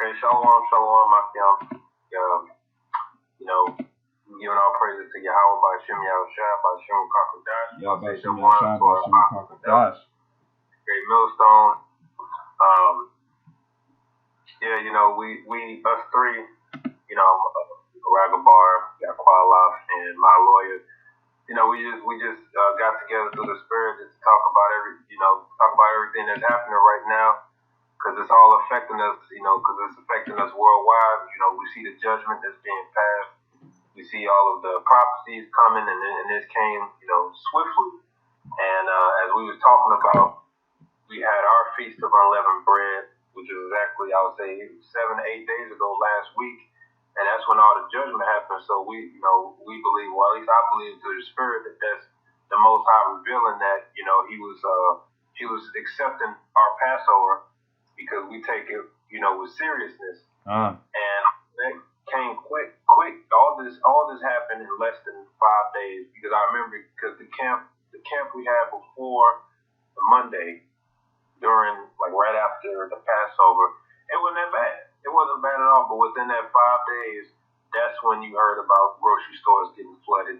Okay, shalom, Makiam. You know, giving all praises to Yahweh by Shem Yahushua, by Shem Kakadash. By Shem Yahushua, by Shem Kakadash. Great millstone. Yeah, we us three, Ragabar, Yaqualaf, and my lawyer. We just got together through the Spirit to talk about everything that's happening right now, because it's all affecting us. Because it's affecting us worldwide. We see the judgment that's being passed. We see all of the prophecies coming, and this came, swiftly. And as we was talking about, we had our feast of unleavened bread, which was exactly, I would say, 7 to 8 days ago last week. And that's when all the judgment happened. So we believe, well, at least I believe through the Spirit that that's the Most High revealing that, he was accepting our Passover because we take it, with seriousness. And that came quick. All this happened in less than 5 days, because I remember, because the camp we had before the Monday, during, right after the Passover, it wasn't that bad. It wasn't bad at all, but within that 5 days, that's when you heard about grocery stores getting flooded,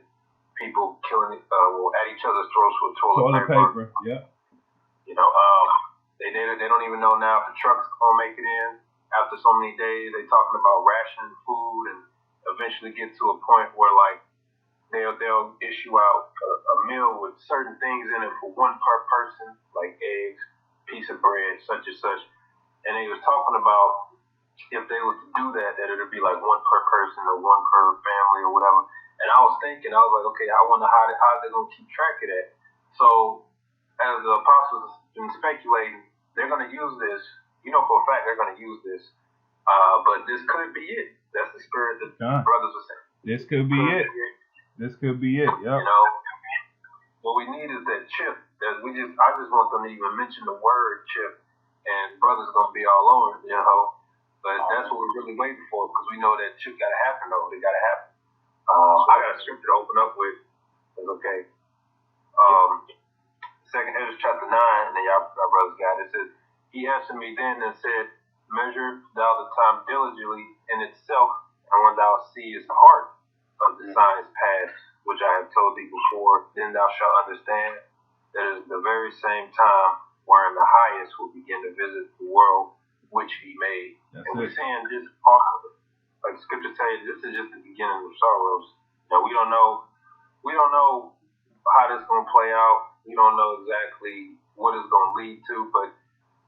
people killing at each other's throats with toilet paper. Yeah. They don't even know now if the truck's gonna make it in after so many days. They talking about rationing food, and eventually get to a point where they'll issue out a meal with certain things in it for one per person, like eggs, piece of bread, such and such. And they was talking about, if they were to do that it would be like one per person or one per family or whatever. And I was like, okay, I wonder how they're going to keep track of that. So, as the apostles been speculating, they're going to use this. For a fact they're going to use this. But this could be it. That's the spirit that brothers were saying. This could be it. This could be it, yeah. What we need is that chip. I just want them to even mention the word chip, and brothers going to be all over, But that's what we're really waiting for, because we know that shit got to happen, though. It got to happen. I got a scripture to open up with. It's okay. Second Ezra chapter 9, and y'all brothers got it. It says, he answered me then and said, measure thou the time diligently in itself, and when thou seest part of the signs past, which I have told thee before, then thou shalt understand that it is the very same time wherein the highest will begin to visit the world which he made. That's and we're saying this part of it. Like scripture tells you, this is just the beginning of sorrows. Now we don't know how this is gonna play out. We don't know exactly what it's gonna lead to, but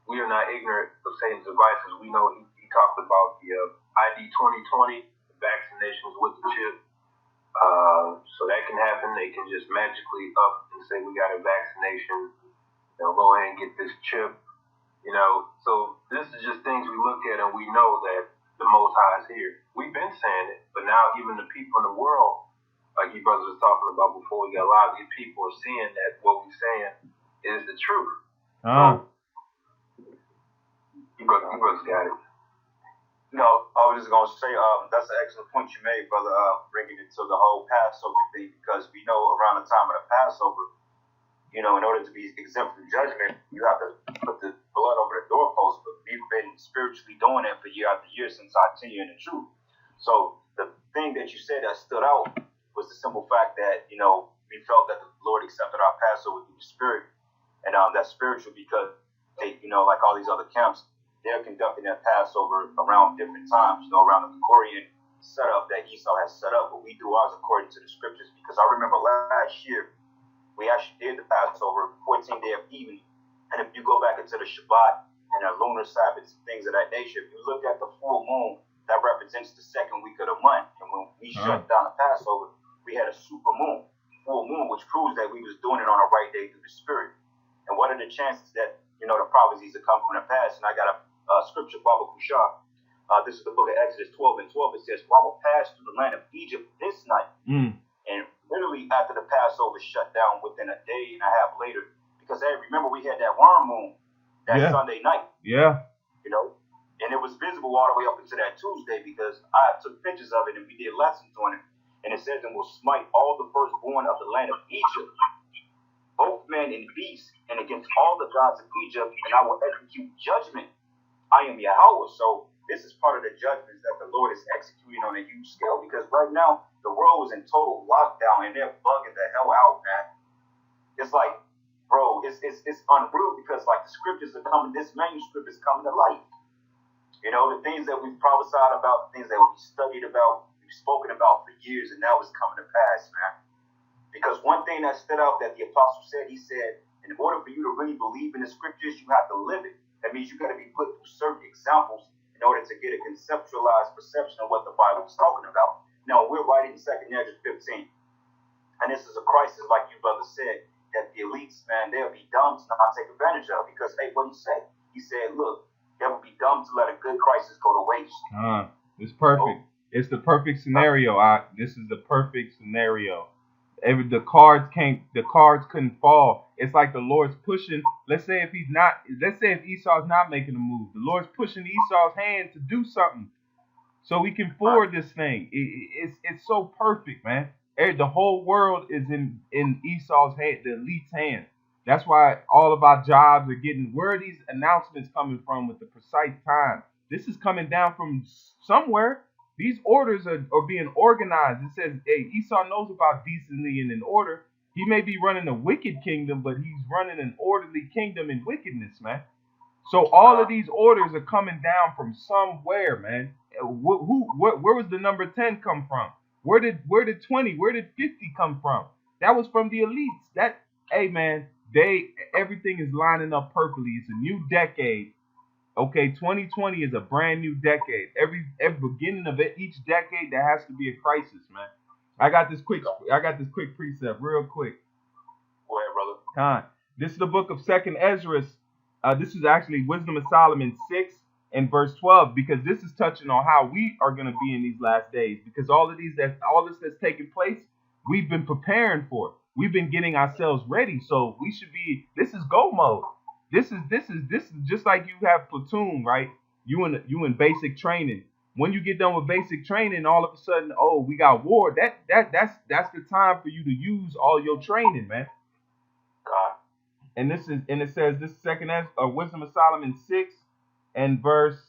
we are not ignorant of Satan's devices. We know he talked about the ID 2020, the vaccinations with the chip. So that can happen. They can just magically up and say we got a vaccination. Go ahead and get this chip. So this is just things we look at and we know that the Most High is here. We've been saying it, but now even the people in the world, like you brothers was talking about before we got live, these people are seeing that what we're saying is the truth. So, you brothers got it. I was just going to say, that's an excellent point you made, brother, bringing it to the whole Passover thing, because we know around the time of the Passover, in order to be exempt from judgment, you have to put the blood over the doorpost. But we've been spiritually doing that for year after year since our tenure in the truth. So the thing that you said that stood out was the simple fact that, we felt that the Lord accepted our Passover through the Spirit. And that's spiritual because they, like all these other camps, they're conducting their Passover around different times, around the Gregorian setup that Esau has set up. But we do ours according to the scriptures, because I remember last year, we actually did the Passover, 14th day of evening. And if you go back into the Shabbat and the lunar Sabbaths, things of that nature, if you look at the full moon, that represents the second week of the month. And when we shut down the Passover, we had a super moon, full moon, which proves that we was doing it on a right day through the Spirit. And what are the chances that, the prophecies are coming to pass? And I got a scripture, Baba Kushar. This is the book of Exodus 12 and 12. It says, I will pass through the land of Egypt this night. And literally after the Passover shut down within a day and a half later, because remember we had that worm moon that Sunday night. Yeah. And it was visible all the way up into that Tuesday, because I took pictures of it and we did lessons on it. And it says, and will smite all the firstborn of the land of Egypt, both men and beasts, and against all the gods of Egypt, and I will execute judgment. I am Yahweh. So this is part of the judgments that the Lord is executing on a huge scale, because right now the world is in total lockdown and they're bugging the hell out, man. It's like, bro, it's unreal, because like the scriptures are coming, this manuscript is coming to life. You know, the things that we've prophesied about, the things that we've studied about, we've spoken about for years, and now it's coming to pass, man. Because one thing that stood out that the apostle said, he said, in order for you to really believe in the scriptures, you have to live it. That means you got to be put through certain examples in order to get a conceptualized perception of what the Bible is talking about. Now, we're writing 2nd Ezra 15. And this is a crisis, like you brother said, that the elites, man, they'll be dumb to not take advantage of. Because, hey, what he said? He said, look, they will be dumb to let a good crisis go to waste. It's perfect. It's the perfect scenario. This is the perfect scenario. The cards couldn't fall. It's like the Lord's pushing. Let's say if Esau's not making a move, the Lord's pushing Esau's hand to do something, so we can forward this thing. It's so perfect, man. The whole world is in Esau's hand, the elite's hand. That's why all of our jobs are getting. Where are these announcements coming from with the precise time? This is coming down from somewhere. These orders are being organized. It says, hey, Esau knows about decency and in order. He may be running a wicked kingdom, but he's running an orderly kingdom in wickedness, man. So all of these orders are coming down from somewhere, man. Where was the number 10 come from? Where did 20, where did 50 come from? That was from the elites. Hey, man, everything is lining up perfectly. It's a new decade. Okay, 2020 is a brand new decade. Every beginning of each decade, there has to be a crisis, man. I got this quick precept, real quick. Go ahead, brother. This is the book of 2nd Ezra. This is actually Wisdom of Solomon 6 and verse 12, because this is touching on how we are going to be in these last days. Because all this that's taking place, we've been preparing for it. We've been getting ourselves ready. So we should be. This is go mode. This is just like you have platoon, right? You in basic training. When you get done with basic training, all of a sudden, oh, we got war. That's the time for you to use all your training, man. God. And it says this 2nd Wisdom of Solomon 6 and verse.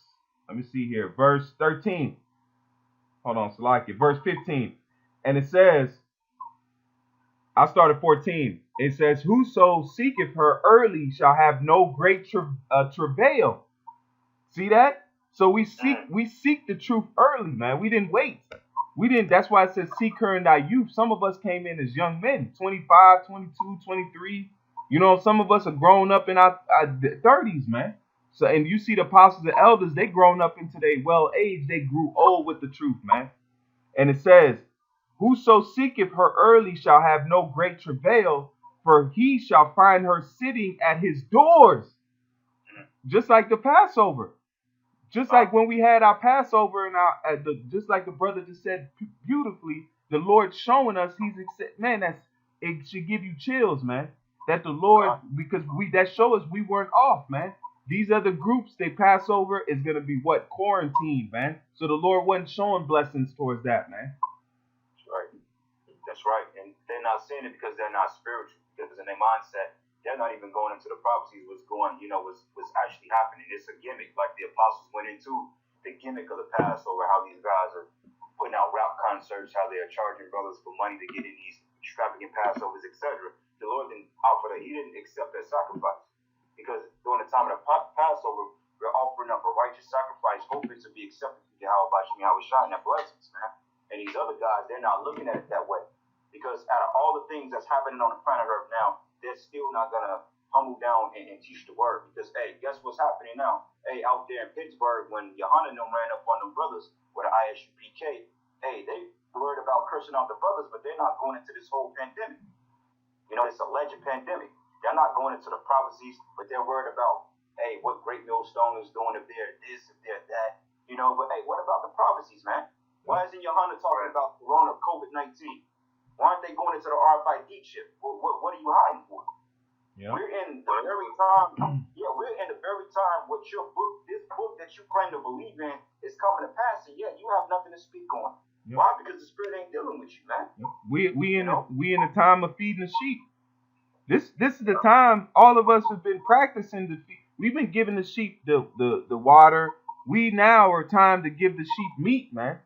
Let me see here, verse 13. Hold on, Salakia, verse 15, and it says. I'll start at 14. It says, whoso seeketh her early shall have no great travail. See that? So we seek the truth early, man. We didn't wait. That's why it says seek her in thy youth. Some of us came in as young men, 25, 22, 23. You know, some of us are grown up in our 30s, man. So, and you see the apostles and elders, they grown up into their well age. They grew old with the truth, man. And it says, whoso seeketh her early shall have no great travail, for he shall find her sitting at his doors. Just like the Passover. Just like when we had our Passover and just like the brother just said beautifully, the Lord showing us, it should give you chills, man. That the Lord, because that show us we weren't off, man. These other groups, they Passover is going to be what? Quarantine, man. So the Lord wasn't showing blessings towards that, man. That's right. And they're not saying it because they're not spiritual. Because in their mindset, they're not even going into the prophecies. Was actually happening. It's a gimmick, like the apostles went into the gimmick of the Passover. How these guys are putting out rap concerts, how they are charging brothers for money to get in these extravagant Passovers, etc. The Lord didn't offer that. He didn't accept that sacrifice, because during the time of the Passover, we're offering up a righteous sacrifice, hoping to be accepted to Yahweh Shai and that blessings, man. And these other guys, they're not looking at it that way. Because out of all the things that's happening on the planet Earth now, they're still not going to humble down and teach the word. Because, hey, guess what's happening now? Hey, out there in Pittsburgh, when Yohanan ran up on them brothers with an ISUPK, hey, they worried about cursing out the brothers, but they're not going into this whole pandemic. You know, it's a alleged pandemic. They're not going into the prophecies, but they're worried about, hey, what Great Millstone is doing, if they're this, if they're that. You know, but, hey, what about the prophecies, man? Why isn't Yohanan talking about Corona, COVID-19? Why aren't they going into the RFID chip? What are you hiding for? Yeah. We're in the very time. What your book, this book that you claim to believe in, is coming to pass, and yet you have nothing to speak on. Yep. Why? Because the Spirit ain't dealing with you, man. Yep. We in the time of feeding the sheep. This is the time all of us have been practicing to feed. We've been giving the sheep the water. We now are time to give the sheep meat, man.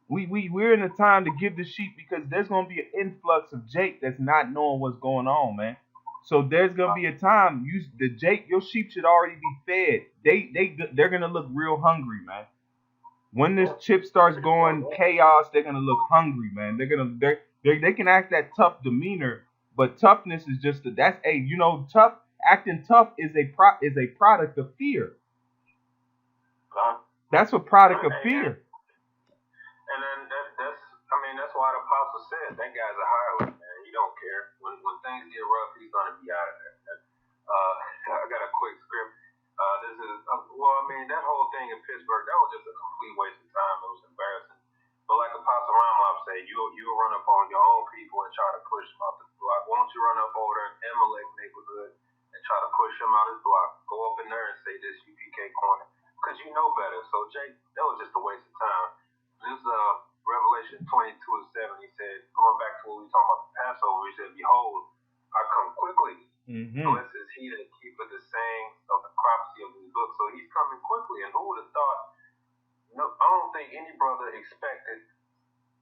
We're in a time to give the sheep because there's gonna be an influx of Jake that's not knowing what's going on, man. So there's gonna be a time your sheep should already be fed. They're gonna look real hungry, man. When this chip starts going chaos, they're gonna look hungry, man. They can act that tough demeanor, but toughness is just tough acting tough is a product of fear. That's a product of fear. And then that's why the apostle said that guy's a hireling, man. He don't care. When things get rough, he's gonna be out of there. I got a quick script. That whole thing in Pittsburgh, that was just a complete waste of time. It was embarrassing. But like Apostle Ramov said, you'll run up on your own people and try to push them out the block. Why don't you run up over there in Amalek neighborhood and try to push them out his block? Go up in there and say this UPK corner, because you know better. So Jake, that was just a waste of time. This Revelation 22:7, he said, going back to what we were talking about the Passover, he said, "Behold, I come quickly. Blessed is he that keepeth the sayings of the prophecy of this book." So he's coming quickly. And who would have thought? No, I don't think any brother expected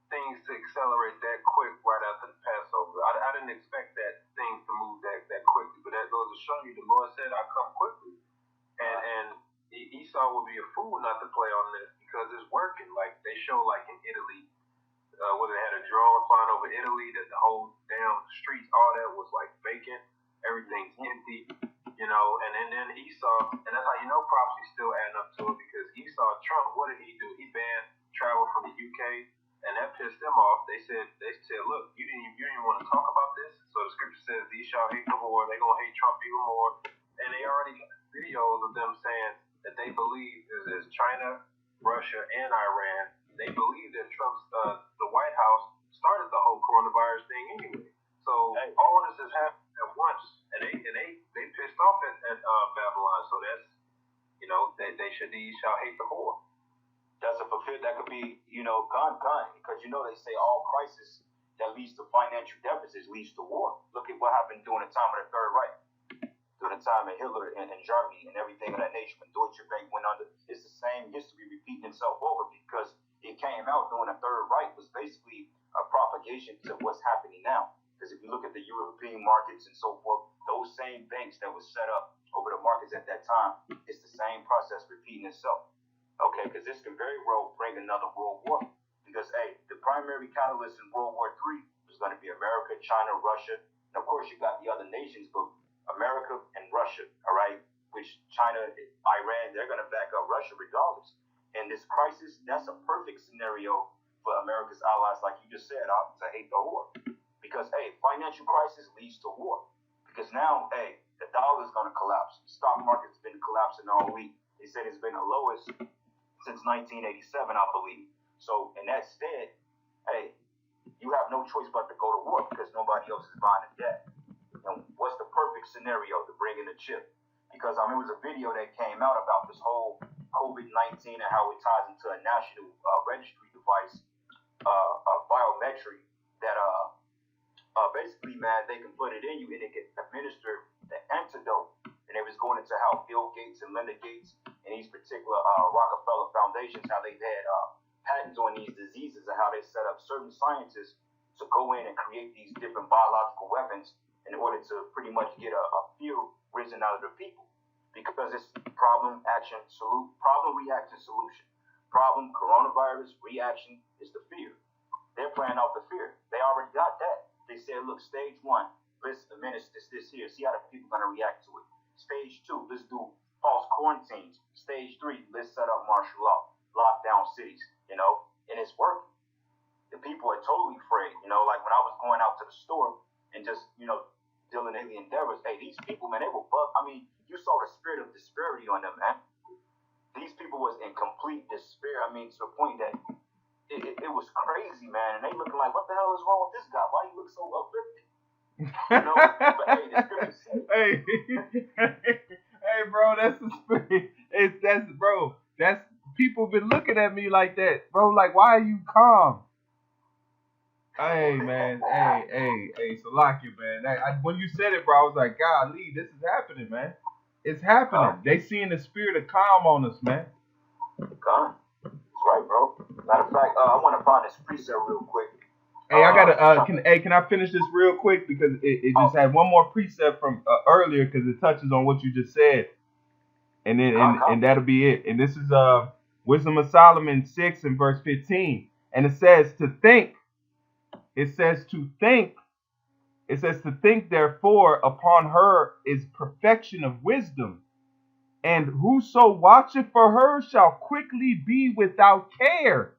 things to accelerate that quick right after the Passover. I didn't expect that things to move that quickly. But that goes to show you, the Lord said, "I come quickly." And Esau would be a fool not to play on this because it's working. Like they show, like in Italy, where they had a drone flying over Italy, that the whole damn streets, all that was like vacant. Everything's empty, and then Esau, and that's how you know prophecy's still adding up to it, because Esau, Trump, what did he do? He banned travel from the UK, and that pissed them off. They said, look, you didn't even want to talk about this. So the scripture says, "These shall hate the whore." They're gonna hate Trump even more, and they already got videos of them saying that they believe is China, Russia, and Iran. They believe that Trump's the White House started the whole coronavirus thing anyway. So all this is happening at once, and they pissed off at Babylon. So that's these shall hate the whore. That's a fulfill that could be gone because they say all crisis that leads to financial deficits leads to war. Look at what happened during the time of the Third Reich, during the time of Hitler and Germany and everything of that nature when Deutsche Bank went under. It's the same history repeating itself over because it came out during the Third Reich was basically a propagation to what's happening now. Because if you look at the European markets and so forth, those same banks that were set up over the markets at that time, it's the same process repeating itself. Okay, because this can very well bring another world war. Because, the primary catalyst in World War III was going to be America, China, Russia. And, of course, you got the other nations, but America and Russia, all right? Which China, Iran, they're going to back up Russia regardless. And this crisis, that's a perfect scenario for America's allies, like you just said, to hate the whore. Because, financial crisis leads to war. Because now, the dollar is going to collapse. The stock market's been collapsing all week. They said it's been the lowest since 1987, I believe. So, in that stead, you have no choice but to go to war because nobody else is buying the debt. And what's the perfect scenario to bring in a chip? Because, there was a video that came out about this whole COVID-19 and how it ties into a national registry device, biometric, that basically, man, they can put it in you and it can administer the antidote. And it was going into how Bill Gates and Linda Gates and these particular Rockefeller foundations, how they've had patents on these diseases and how they set up certain scientists to go in and create these different biological weapons in order to pretty much get a fear risen out of the people. Because it's problem, reaction, solution. Problem, coronavirus, reaction is the fear. They're playing out the fear. They already got that. They said, look, stage 1, let's diminish this here. See how the people are going to react to it. Stage 2, let's do false quarantines. Stage 3, let's set up martial law, lock down cities, and it's working. The people are totally afraid, like when I was going out to the store and just, dealing daily endeavors, these people, man, they were you saw the spirit of disparity on them, man. These people was in complete despair, to the point that it was crazy, man, and they looking like, what the hell is wrong with this guy? Why you look so uplifted? But the scripture says, hey, bro, that's the spirit. That's people been looking at me like that, bro. Like, why are you calm? Hey, man, hey, Salakia, man. When you said it, bro, I was like, golly, this is happening, man. It's happening. They seeing the spirit of calm on us, man. God, that's right, bro. Matter of fact, I want to find this precept real quick. Hey, I gotta. Can I finish this real quick because it just had one more precept from earlier because it touches on what you just said, and then and that'll be it. And this is Wisdom of Solomon 6 and verse 15, and it says to think. It says to think. It says to think. Therefore, upon her is perfection of wisdom, and whoso watcheth for her shall quickly be without care.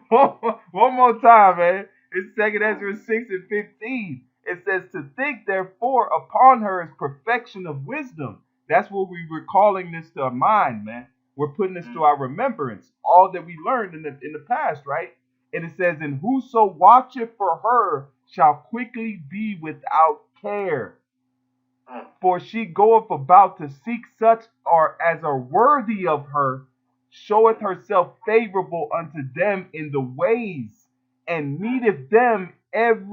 One more time, man. It's 2 Ezra 6 and 15. It says to think, therefore, upon her is perfection of wisdom. That's what we were calling this to our mind, man. We're putting this to our remembrance, all that we learned in the past, right? And it says, and whoso watcheth for her shall quickly be without care. For she goeth about to seek such as are worthy of her, showeth herself favorable unto them in the ways, and meeteth them and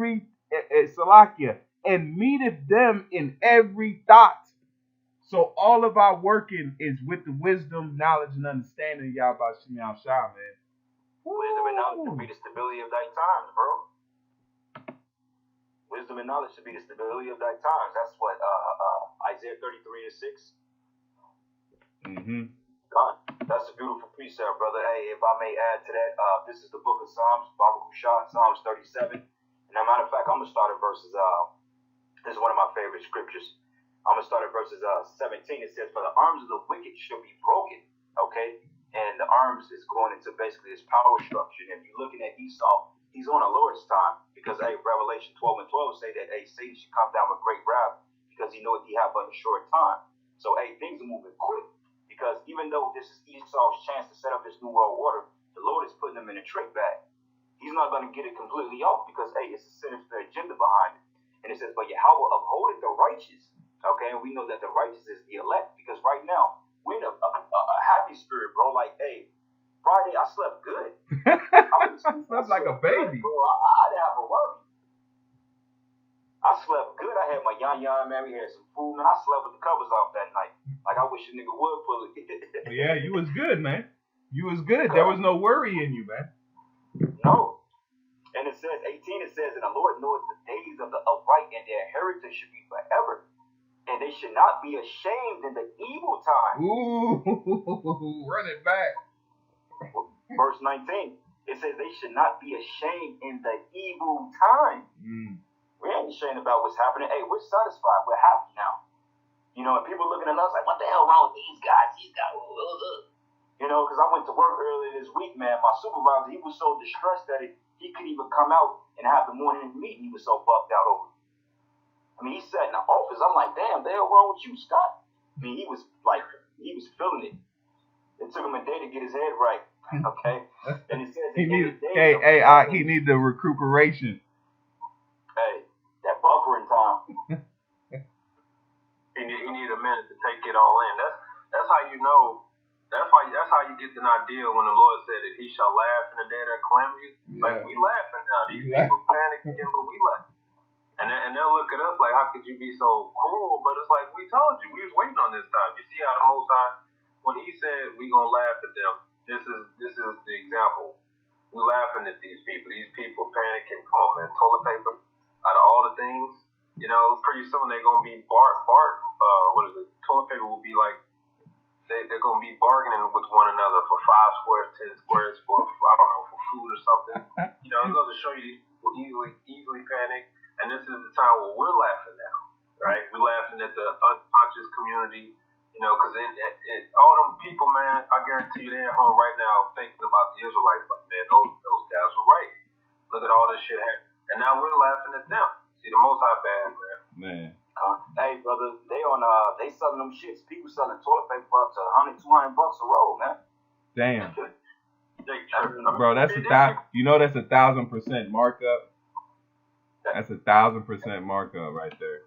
meeteth them in every thought. So all of our working is with the wisdom, knowledge, and understanding of Yahweh Shem Shah, man. Wisdom and knowledge should be the stability of thy times, bro. Wisdom and knowledge should be the stability of thy times. That's what Isaiah 33 and 6. Mm-hmm. God, that's a beautiful precept, brother. Hey, if I may add to that, this is the book of Psalms, Baba Kushan, Psalms 37. And as a matter of fact, I'm going to start at verses, this is one of my favorite scriptures. I'm going to start at verses 17. It says, for the arms of the wicked shall be broken, okay? And the arms is going into basically this power structure. And if you're looking at Esau, he's on the Lord's time. Because, hey, Revelation 12 and 12 say that, hey, Satan should come down with great wrath because he knows he have but a short time. So, hey, things are moving quick. Because even though this is Esau's chance to set up this new world order, the Lord is putting him in a trick bag. He's not going to get it completely off because, hey, it's a sinister agenda behind it. And it says, but Yahweh upholdeth the righteous. Okay, and we know that the righteous is the elect because right now, we're in a happy spirit, bro. Like, hey, Friday, I slept good. I slept like a baby. Good, bro. I didn't have a worry. I slept good. I had my yan, man. We had some food, man. I slept with the covers off that night. Like, I wish a nigga would pull it. Yeah, you was good, man. You was good. There was no worry in you, man. No. And it says, 18, it says, and the Lord knoweth the days of the upright, and their heritage should be forever. And they should not be ashamed in the evil time. Ooh, run it back. Verse 19, it says they should not be ashamed in the evil time. We ain't ashamed about what's happening. Hey, we're satisfied. We're happy now. You know, and people looking at us like, what the hell wrong with these guys? You know, because I went to work earlier this week, man. My supervisor, he was so distressed that he couldn't even come out and have the morning meeting. He was so bugged out over it. I mean, he sat in the office. I'm like, damn, the hell wrong with you, Scott? I mean, he was feeling it. It took him a day to get his head right. Okay? And it says he needs the recuperation. Hey, that buffering time. He need a minute to take it all in. That's how you know. That's how you get an idea when the Lord said that He shall laugh in the day of their calamity. Yeah. Like we laughing now. These people panicking, but we laugh. And they'll look at us like, how could you be so cruel? But it's like we told you, we was waiting on this time. You see how the Most High, when He said we gonna laugh at them, this is the example. We laughing at these people. These people panicking. Come on, man. Toilet paper. Out of all the things, you know, pretty soon they're gonna be toilet paper will be like they're gonna be bargaining with one another for 5 squares, 10 squares, for I don't know, for food or something. You know, it goes to show you these people easily panic, and this is the time where we're laughing now, right? We're laughing at the unconscious community, you know, because all them people, man, I guarantee you they're at home right now thinking about the Israelites, like, man, those guys were right. Look at all this shit happening, and now we're laughing at them. See, the Most High bad, man. Hey, brother, they selling them shits. People selling toilet paper for up to $100, $200 a roll, man. Damn. Bro, that's that's 1,000% markup. That's 1,000% markup right there.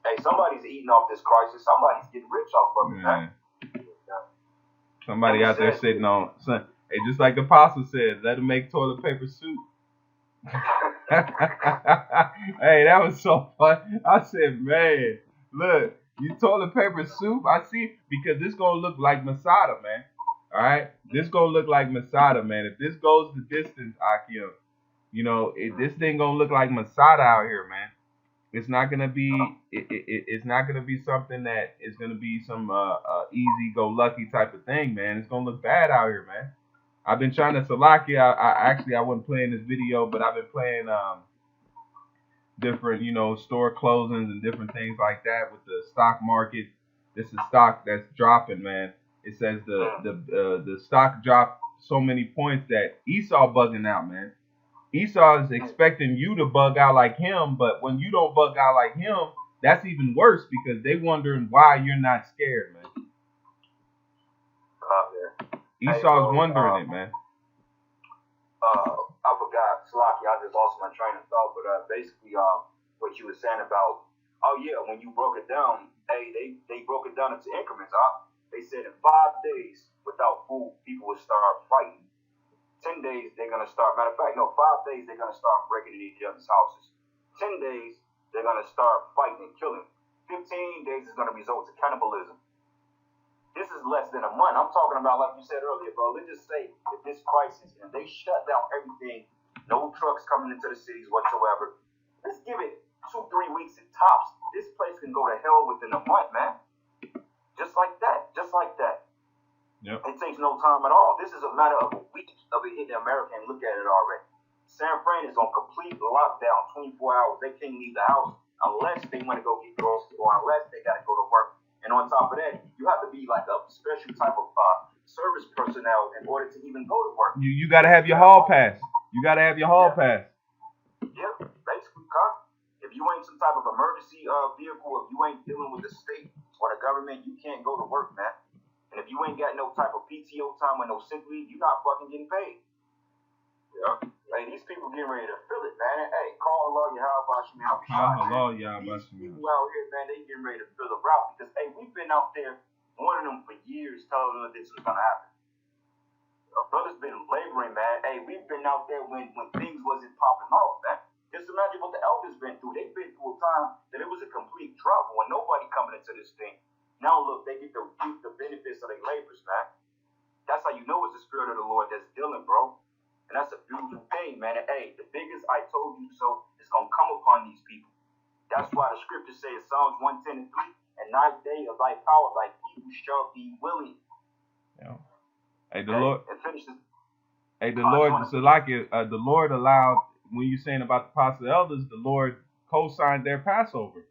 Hey, somebody's eating off this crisis. Somebody's getting rich off of it, man. Somebody out there sitting on. Hey, just like the apostle said, let them make toilet paper soup. Hey, that was so fun. I said, man, look, You toilet paper soup? I see, because this gonna look like Masada, man. All right, this gonna look like Masada, man. If this goes the distance, Akim, this thing gonna look like Masada out here, man. It's not gonna be. It's not gonna be something that is gonna be some easy go lucky type of thing, man. It's gonna look bad out here, man. I've been trying to Salaki. I wasn't playing this video, but I've been playing different, store closings and different things like that with the stock market. This is stock that's dropping, man. It says the stock dropped so many points that Esau bugging out, man. Esau is expecting you to bug out like him, but when you don't bug out like him, that's even worse because they wondering why you're not scared, man. Esau's wondering it, man. I forgot, Slocky, I just lost my train of thought, but basically, what you were saying about, oh yeah, when you broke it down, they broke it down into increments, They said in 5 days without food, people would start fighting. 10 days, they're going to start, matter of fact, no, 5 days, they're going to start breaking in each other's houses. 10 days, they're going to start fighting and killing. 15 days is going to result to cannibalism. This is less than a month. I'm talking about, like you said earlier, bro. Let's just say if this crisis and they shut down everything, no trucks coming into the cities whatsoever. Let's give it 2-3 weeks at tops. This place can go to hell within a month, man. Just like that. Just like that. Yep. It takes no time at all. This is a matter of a week of it hitting America and look at it already. San Fran is on complete lockdown, 24 hours. They can't leave the house unless they want to go get groceries or unless they got to go to work. And on top of that, you have to be like a special type of service personnel in order to even go to work. You got to have your hall pass. You got to have your hall pass. Yeah, basically, if you ain't some type of emergency vehicle, if you ain't dealing with the state or the government, you can't go to work, man. And if you ain't got no type of PTO time or no sick leave, you're not fucking getting paid. Yeah. Hey, these people getting ready to feel it, man. Hey, call Allah Yahweh out. These people out here, man, they getting ready to feel the route because, hey, we've been out there warning them for years, telling them this was going to happen. Our brother's been laboring, man. Hey, we've been out there when things wasn't popping off, man. Just imagine what the elders been through. They've been through a time that it was a complete drought when nobody coming into this thing. Now, look, they get to reap the benefits of their labors, man. That's how you know it's the Spirit of the Lord that's dealing, bro. And that's a beautiful thing, man. And, hey, the biggest I told you so is going to come upon these people. That's why the scripture says, Psalms 110:3, and night day of thy power, thy people shall be willing. Yeah. Hey, the Lord. And finish this. Hey, the Lord, the Lord allowed, when you're saying about the apostle elders, the Lord co-signed their Passover.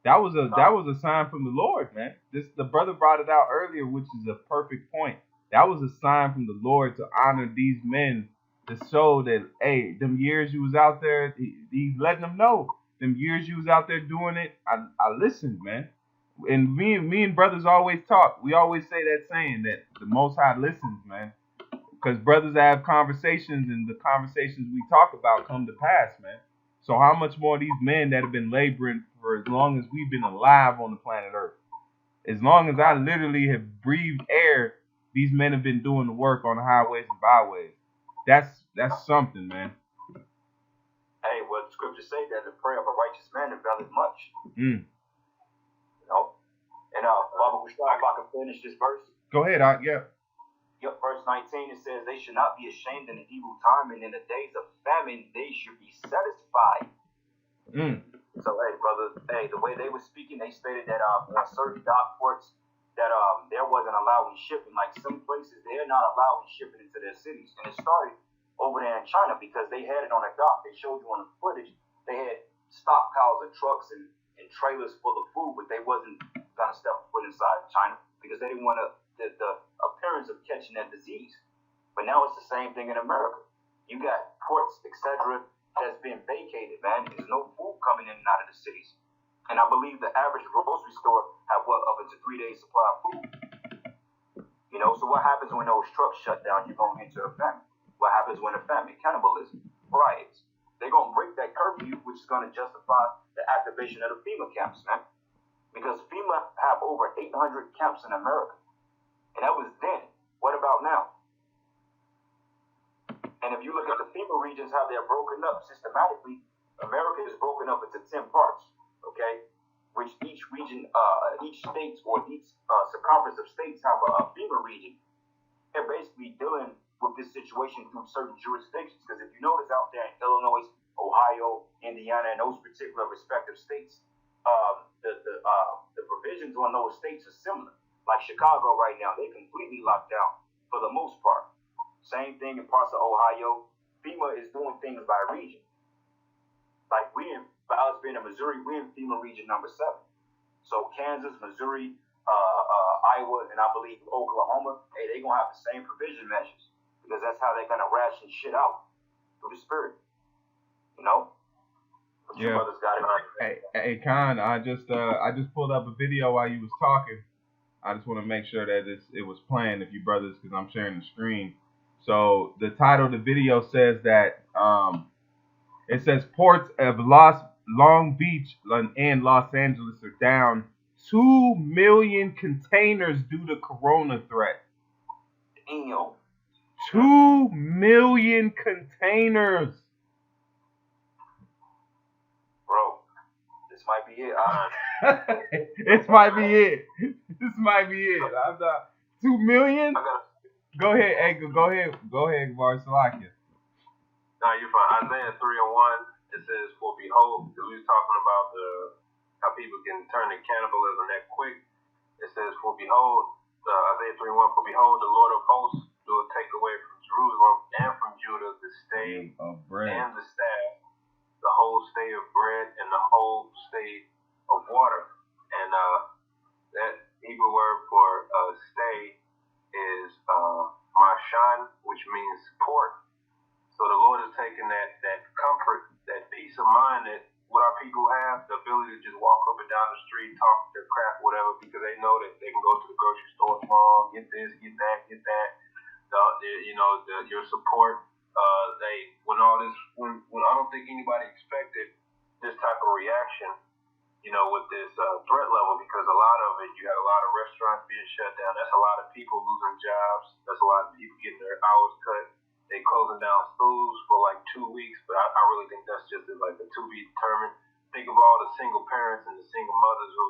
That was a sign from the Lord, man. The brother brought it out earlier, which is a perfect point. That was a sign from the Lord to honor these men, to show that, hey, them years you was out there, he's letting them know. Them years you was out there doing it, I listened, man. And me and brothers always talk. We always say that saying that the Most High listens, man. Because brothers have conversations, and the conversations we talk about come to pass, man. So how much more these men that have been laboring for as long as we've been alive on the planet Earth? As long as I literally have breathed air, these men have been doing the work on the highways and byways. That's something, man. Hey, well, the scriptures say that the prayer of a righteous man availeth much. Mm. You know? And Baba Gustavo, if I can finish this verse. Go ahead, yeah. Yep, verse 19, it says, they should not be ashamed in the evil time, and in the days of famine, they should be satisfied. Mm. So, hey, brother, the way they were speaking, they stated that on certain dock ports, that there wasn't allowing shipping. Like some places, they're not allowing shipping into their cities. And it started over there in China because they had it on a dock. They showed you on the footage. They had stockpiles of trucks and trailers full of food, but they wasn't going to step foot inside China because they didn't want the appearance of catching that disease. But now it's the same thing in America. You got ports, etc., that's been vacated, man. There's no food coming in and out of the cities. And I believe the average grocery store have up into 3 days supply of food. You know, so what happens when those trucks shut down? You're going into a famine. What happens when a famine? Cannibalism, riots. They're going to break that curfew, which is going to justify the activation of the FEMA camps, man. Because FEMA have over 800 camps in America. And that was then. What about now? And if you look at the FEMA regions, how they're broken up systematically, America is broken up into 10 parts, okay? which each region, each state or each circumference of states have a FEMA region. They're basically dealing with this situation through certain jurisdictions. Because if you notice out there in Illinois, Ohio, Indiana, and those particular respective states, the provisions on those states are similar. Like Chicago right now, they completely locked down for the most part. Same thing in parts of Ohio. FEMA is doing things by region. Like for us being in Missouri, we're in FEMA region number 7. So Kansas, Missouri, Iowa, and I believe Oklahoma, hey, they're going to have the same provision measures because that's how they're going to ration shit out through the spirit. You know? But Yeah. brothers got it. Hey, Khan, I just pulled up a video while you was talking. I just want to make sure that it was playing if you brothers, because I'm sharing the screen. So the title of the video says that it says ports of Long Beach and Los Angeles are down 2 million containers due to corona threat. Damn. 2 million containers. Bro, this might be it. This might be it. This might be it. 2 million? Go ahead, Edgar. Go ahead, Varsalakia. No, you're fine. Isaiah 3:1, it says, "For behold," because we was talking about how people can turn to cannibalism that quick. It says, "For behold," Isaiah 3:1, "For behold, the Lord of hosts will take away from Jerusalem and from Judah the stave of bread and the staff, the whole stave of bread and the whole stave of water." And that Hebrew word for stay is mashan, which means support. So the Lord is taking that comfort, that peace of mind that what our people have, the ability to just walk up and down the street, talk their crap, whatever, because they know that they can go to the grocery store tomorrow, get this, get that, get that. Your support. When I don't think anybody expected this type of reaction, with this threat level, because a lot of it, you had a lot of restaurants being shut down. That's a lot of people losing jobs. That's a lot of people getting their hours cut. They closing down schools for like 2 weeks, but I really think that's just like a to be determined. Think of all the single parents and the single mothers who,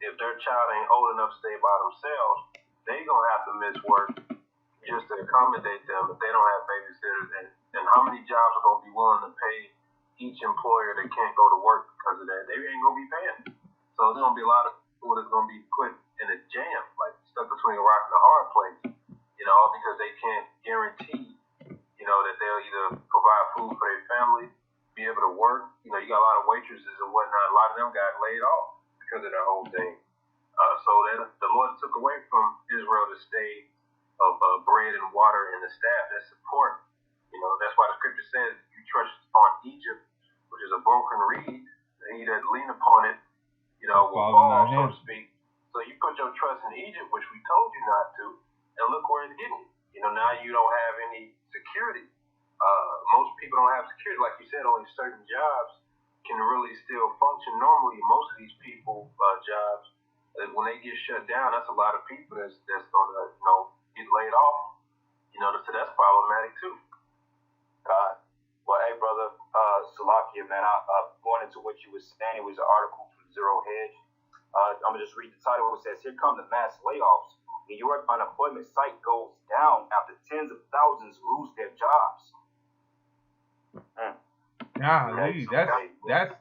if their child ain't old enough to stay by themselves, they gonna have to miss work just to accommodate them if they don't have babysitters. And how many jobs are gonna be willing to pay each employer that can't go to work because of that? They ain't gonna be paying. So there's gonna be a lot of people that's gonna be put in a jam, like stuck between a rock and a hard place, all because they can't guarantee, that they'll either provide food for their family, be able to work. You got a lot of waitresses and whatnot. A lot of them got laid off because of that whole thing. So that the Lord took away from Israel the state of bread and water and the staff, that support. That's why the scripture says, "You trust on Egypt, which is a broken reed, and he that lean upon it, will fall, so to speak." So you put your trust in Egypt, which we told you not to, and look where it's getting you. Now you don't have any security. Most people don't have security. Like you said, only certain jobs can really still function normally. Most of these people jobs, when they get shut down, that's a lot of people that's gonna get laid off. So that's problematic too. God. Well, hey, brother, Salakia, man, going into what you were saying, it was an article from Zero Hedge. I'm going to just read the title. It says, "Here come the mass layoffs. New York unemployment site goes down after tens of thousands lose their jobs." Golly,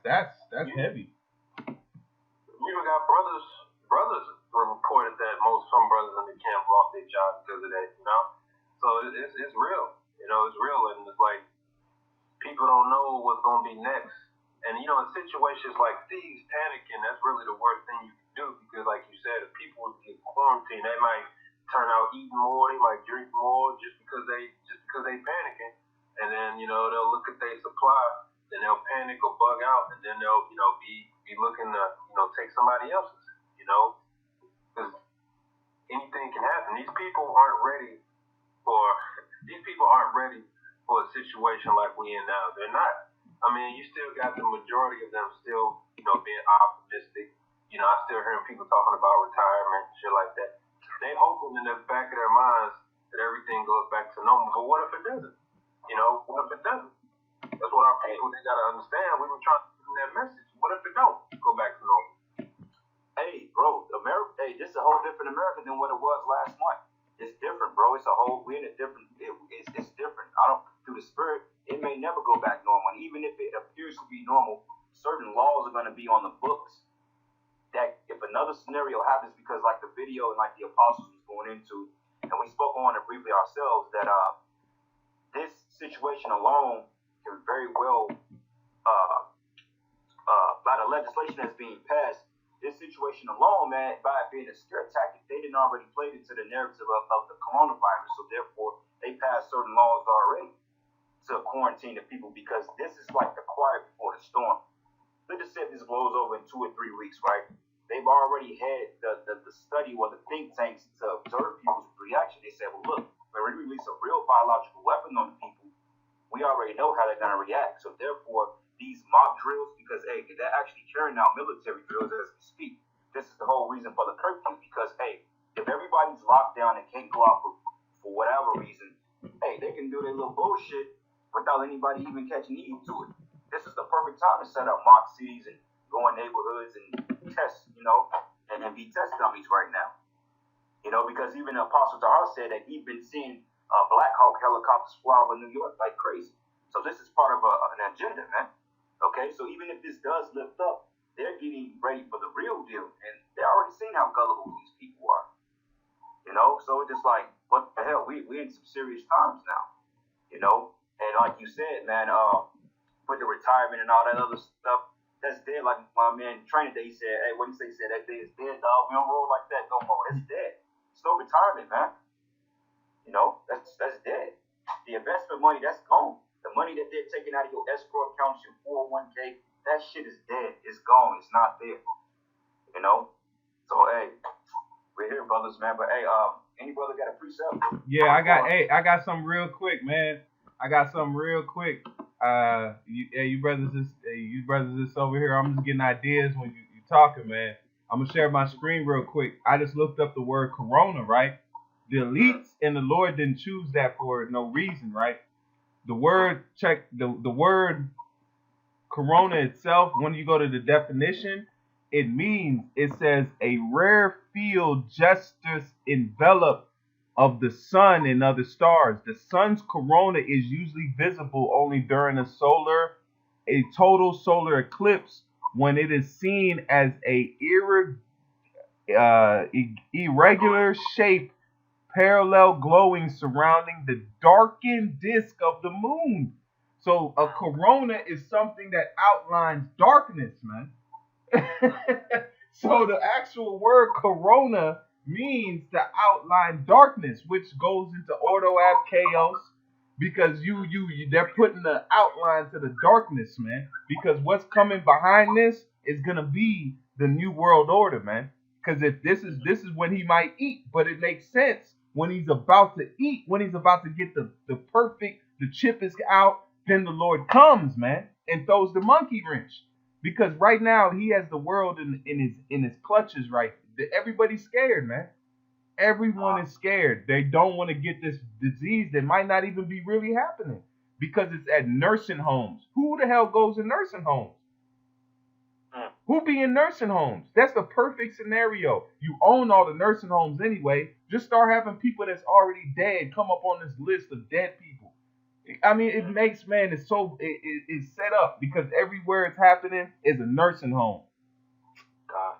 that's heavy. We even got brothers reported that some brothers in the camp lost their jobs because of that, So it's real. It's real, and it's like people don't know what's gonna be next. And in situations like these, panicking, that's really the worst thing you can do, because like you said, if people get quarantined, they might turn out eating more, they might drink more just because they panicking. And then, they'll look at their supply, then they'll panic or bug out, and then they'll, be looking to, take somebody else's, because anything can happen. These people aren't ready for a situation like we in now. They're not. I mean, you still got the majority of them still, being optimistic. I still hear people talking about retirement and shit like that. They hoping in the back of their minds that everything goes back to normal. But what if it doesn't? What if it doesn't? That's what our people, they got to understand. We were trying to send that message. What if it don't go back to normal? in America than what it was last month. It's different, bro. It's a whole. We're in a different. It's different. I don't. Through the spirit, it may never go back normal. And even if it appears to be normal, certain laws are going to be on the books. That if another scenario happens, because like the video and like the apostles was going into, and we spoke on it briefly ourselves, that this situation alone can very well, by the legislation that's being passed, this situation alone, man, by it being a scare tactic, they didn't already play into the narrative of the coronavirus. So therefore, they passed certain laws already to quarantine the people, because this is like the quiet before the storm. Let's just say this blows over in 2 or 3 weeks, right? They've already had the study or the think tanks to observe people's reaction. They said, well, look, when we release a real biological weapon on the people, we already know how they're going to react. So therefore, these mock drills, because, hey, they're actually carrying out military drills as we speak. This is the whole reason for the curfew, because, hey, if everybody's locked down and can't go out for whatever reason, hey, they can do their little bullshit without anybody even catching heed to it. This is the perfect time to set up mock cities and go in neighborhoods and test, and be test dummies right now. Because even Apostle Tahar said that he'd been seeing Black Hawk helicopters fly over New York like crazy. So this is part of an agenda, man. Okay, so even if this does lift up, they're getting ready for the real deal, and they're already seeing how gullible these people are. So it's just like, what the hell? We're in some serious times now. And like you said, man, with the retirement and all that other stuff, that's dead. Like my man Training Day, he said, hey, what he say? He said, that day is dead, dog. We don't roll like that no more. It's dead. It's no retirement, man. That's dead. The investment money, that's gone. The money that they're taking out of your escrow accounts, your 401k, that shit is dead. It's gone. It's not there. So hey, we're here, brothers, man. But hey, any brother got a precept? Yeah, I got some real quick, man. I got some real quick. You brothers just over here. I'm just getting ideas when you talking, man. I'm gonna share my screen real quick. I just looked up the word corona, right? The elites and the Lord didn't choose that for no reason, right? The word the word corona itself, when you go to the definition, it says a rare field justice enveloped of the sun and other stars. The sun's corona is usually visible only during a total solar eclipse, when it is seen as a irregular shape, parallel glowing surrounding the darkened disk of the moon. So a corona is something that outlines darkness, man. So the actual word corona means to outline darkness, which goes into ordo ab chaos, because they're putting the outline to the darkness, man. Because what's coming behind this is gonna be the new world order, man. Because if this is when he might eat, but it makes sense when he's about to eat, when he's about to get the chip is out, then the Lord comes, man, and throws the monkey wrench. Because right now he has the world in his clutches, right? Everybody's scared, man. Everyone is scared. They don't want to get this disease that might not even be really happening, because it's at nursing homes. Who the hell goes in nursing homes? Who be in nursing homes? That's the perfect scenario. You own all the nursing homes anyway. Just start having people that's already dead come up on this list of dead people. I mean, it makes, man, it's set up, because everywhere it's happening is a nursing home. God.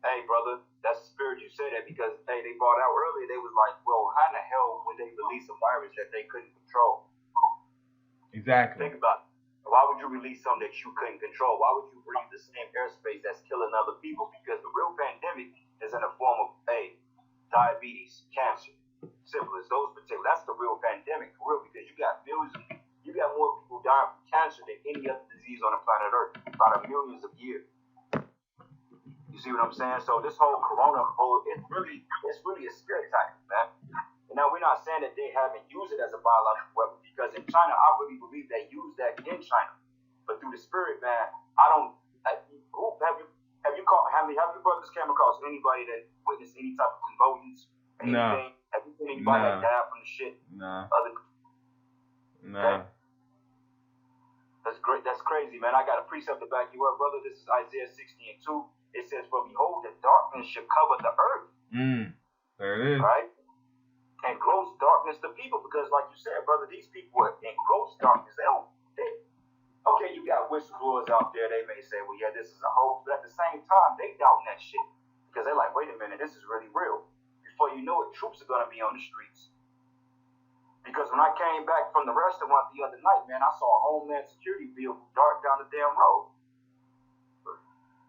Hey, brother, that's the spirit you say that, because, hey, they brought out earlier, they was like, well, how in the hell would they release a virus that they couldn't control? Exactly. Think about it. Why would you release something that you couldn't control? Why would you breathe the same airspace that's killing other people? Because the real pandemic is in the form of, hey, diabetes, cancer, syphilis, those particular. That's the real pandemic, for real, because you got more people dying from cancer than any other disease on the planet Earth, about millions of years. You see what I'm saying? So this whole corona, it's really a scare tactic, man. And now we're not saying that they haven't used it as a biological weapon, because in China, I really believe they used that in China. But through the spirit, man, have you brothers came across anybody that witnessed any type of convulsions? Anything? No. Have you seen anybody that died from the shit? No. No. Okay. That's great. That's crazy, man. I got a precept to back you up, brother. This is Isaiah 60:2. It says, "For behold, the darkness shall cover the earth, There it is. Right? And gross darkness to people, because like you said, brother, these people are in gross darkness. Okay, you got whistleblowers out there, they may say, well, yeah, this is a hoax, but at the same time, they doubting that shit. Because they're like, wait a minute, this is really real. Before you know it, troops are going to be on the streets. Because when I came back from the restaurant the other night, man, I saw a Homeland Security vehicle dart down the damn road.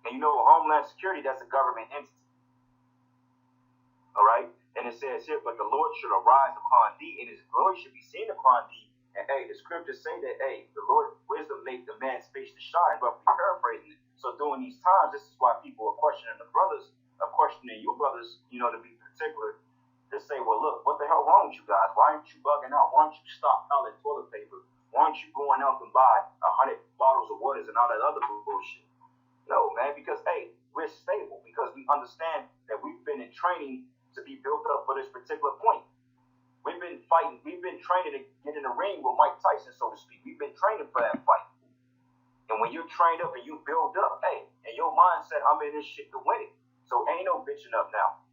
And you know, Homeland Security, that's a government entity. All right? And it says here, but the Lord should arise upon thee, and his glory should be seen upon thee. And hey, the scriptures say that, hey, the Lord wisdom make the man's face to shine, roughly paraphrasing it. So during these times, this is why people are questioning the brothers, are questioning you brothers, you know, to be particular, to say, well, look, what the hell wrong with you guys? Why aren't you bugging out? Why aren't you stockpiling toilet paper? Why aren't you going out and buy 100 bottles of waters and all that other bullshit? No, man, because, hey, we're stable, because we understand that we've been in training to be built up for this particular point. We've been fighting, we've been training to get in the ring with Mike Tyson, so to speak. We've been training for that fight. And when you're trained up and you build up, hey, and your mindset, I'm in this shit to win it. So ain't no bitching up now.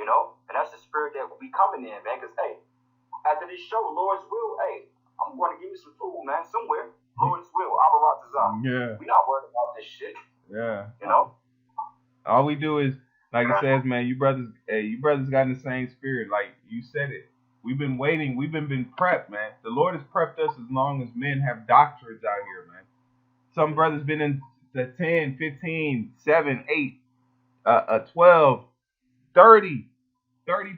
You know? And that's the spirit that we coming in, man. Because, hey, after this show, Lord's will, hey, I'm going to give you some food, man, somewhere. Lord's will, Abaratazah. Yeah. We're not worried about this shit. Yeah. You know? All we do is, like it says, man, you brothers got in the same spirit. Like you said it. We've been waiting. We've been prepped, man. The Lord has prepped us as long as men have doctorates out here, man. Some brothers been in the 10, 15, 7, 8, 12, 30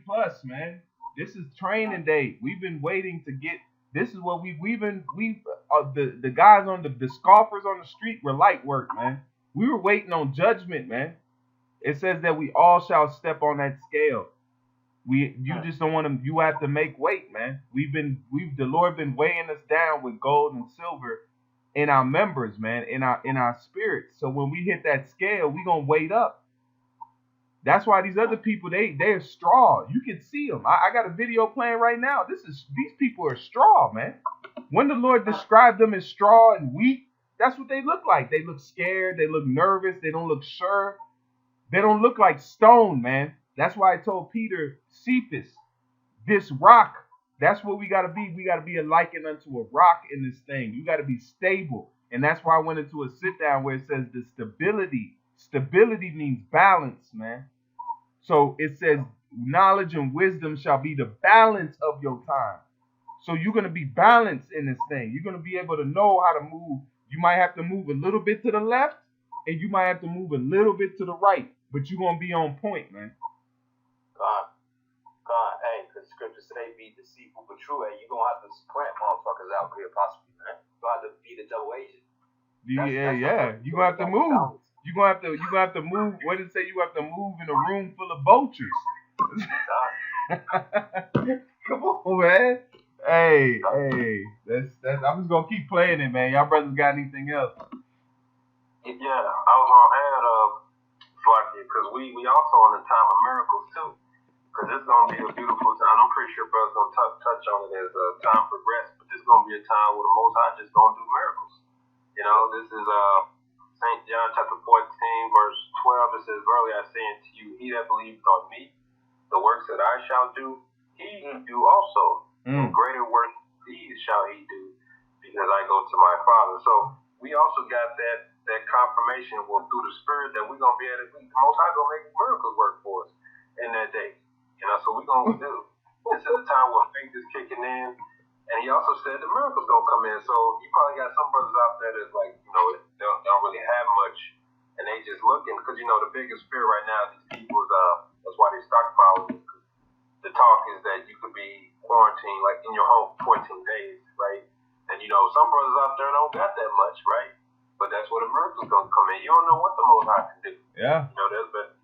plus, man. This is training day. We've been waiting to get. This is what the guys on the scoffers on the street were light work, man. We were waiting on judgment, man. It says that we all shall step on that scale. You just don't want to. You have to make weight, man. The Lord been weighing us down with gold and silver in our members, man, in our spirits. So when we hit that scale, we gonna weight up. That's why these other people, they're straw. You can see them. I got a video playing right now. These people are straw, man. When the Lord described them as straw and weak, that's what they look like. They look scared. They look nervous. They don't look sure. They don't look like stone, man. That's why I told Peter, Cephas, this rock, that's what we got to be. We got to be a likened unto a rock in this thing. You got to be stable. And that's why I went into a sit down where it says the stability. Stability means balance, man. So it says knowledge and wisdom shall be the balance of your time. So you're going to be balanced in this thing. You're going to be able to know how to move. You might have to move a little bit to the left, and you might have to move a little bit to the right. But you're going to be on point, man. Hey, because scripture say be deceitful but true. Hey, you're going to have to plant motherfuckers out here possibly, man. You're going to have to be the double agent. Yeah. You're going to have to move. You're going to have to move. What did it say? You have to move in a room full of vultures. Come on, man. Hey. That's. I'm just going to keep playing it, man. Y'all brothers got anything else? Yeah, I was going to add, Flaky, because we also in the time of miracles, too. Because it's going to be a beautiful time. I'm pretty sure brothers going to touch on it as time progresses, but this is going to be a time where the Most High just going to do miracles. You know, this is St. John chapter 14, verse 12. It says, verily I say unto you, he that believeth on me, the works that I shall do, he do also. And greater works these shall he do, because I go to my Father. So we also got that confirmation through the Spirit that we're going to be able to, the Most High going to make miracles work for us in that day. You know, so we're going to do. This is a time where faith is kicking in. And he also said the miracles going to come in. So you probably got some brothers out there that's like, you know, they don't really have much. And they just looking. Because, you know, the biggest fear right now, these people is, that's why they stockpiling. The talk is that you could be quarantined, like in your home 14 days, right? And, you know, some brothers out there don't got that much, right? But that's where the miracles going to come in. You don't know what the Most High can do. Yeah. You know, there's been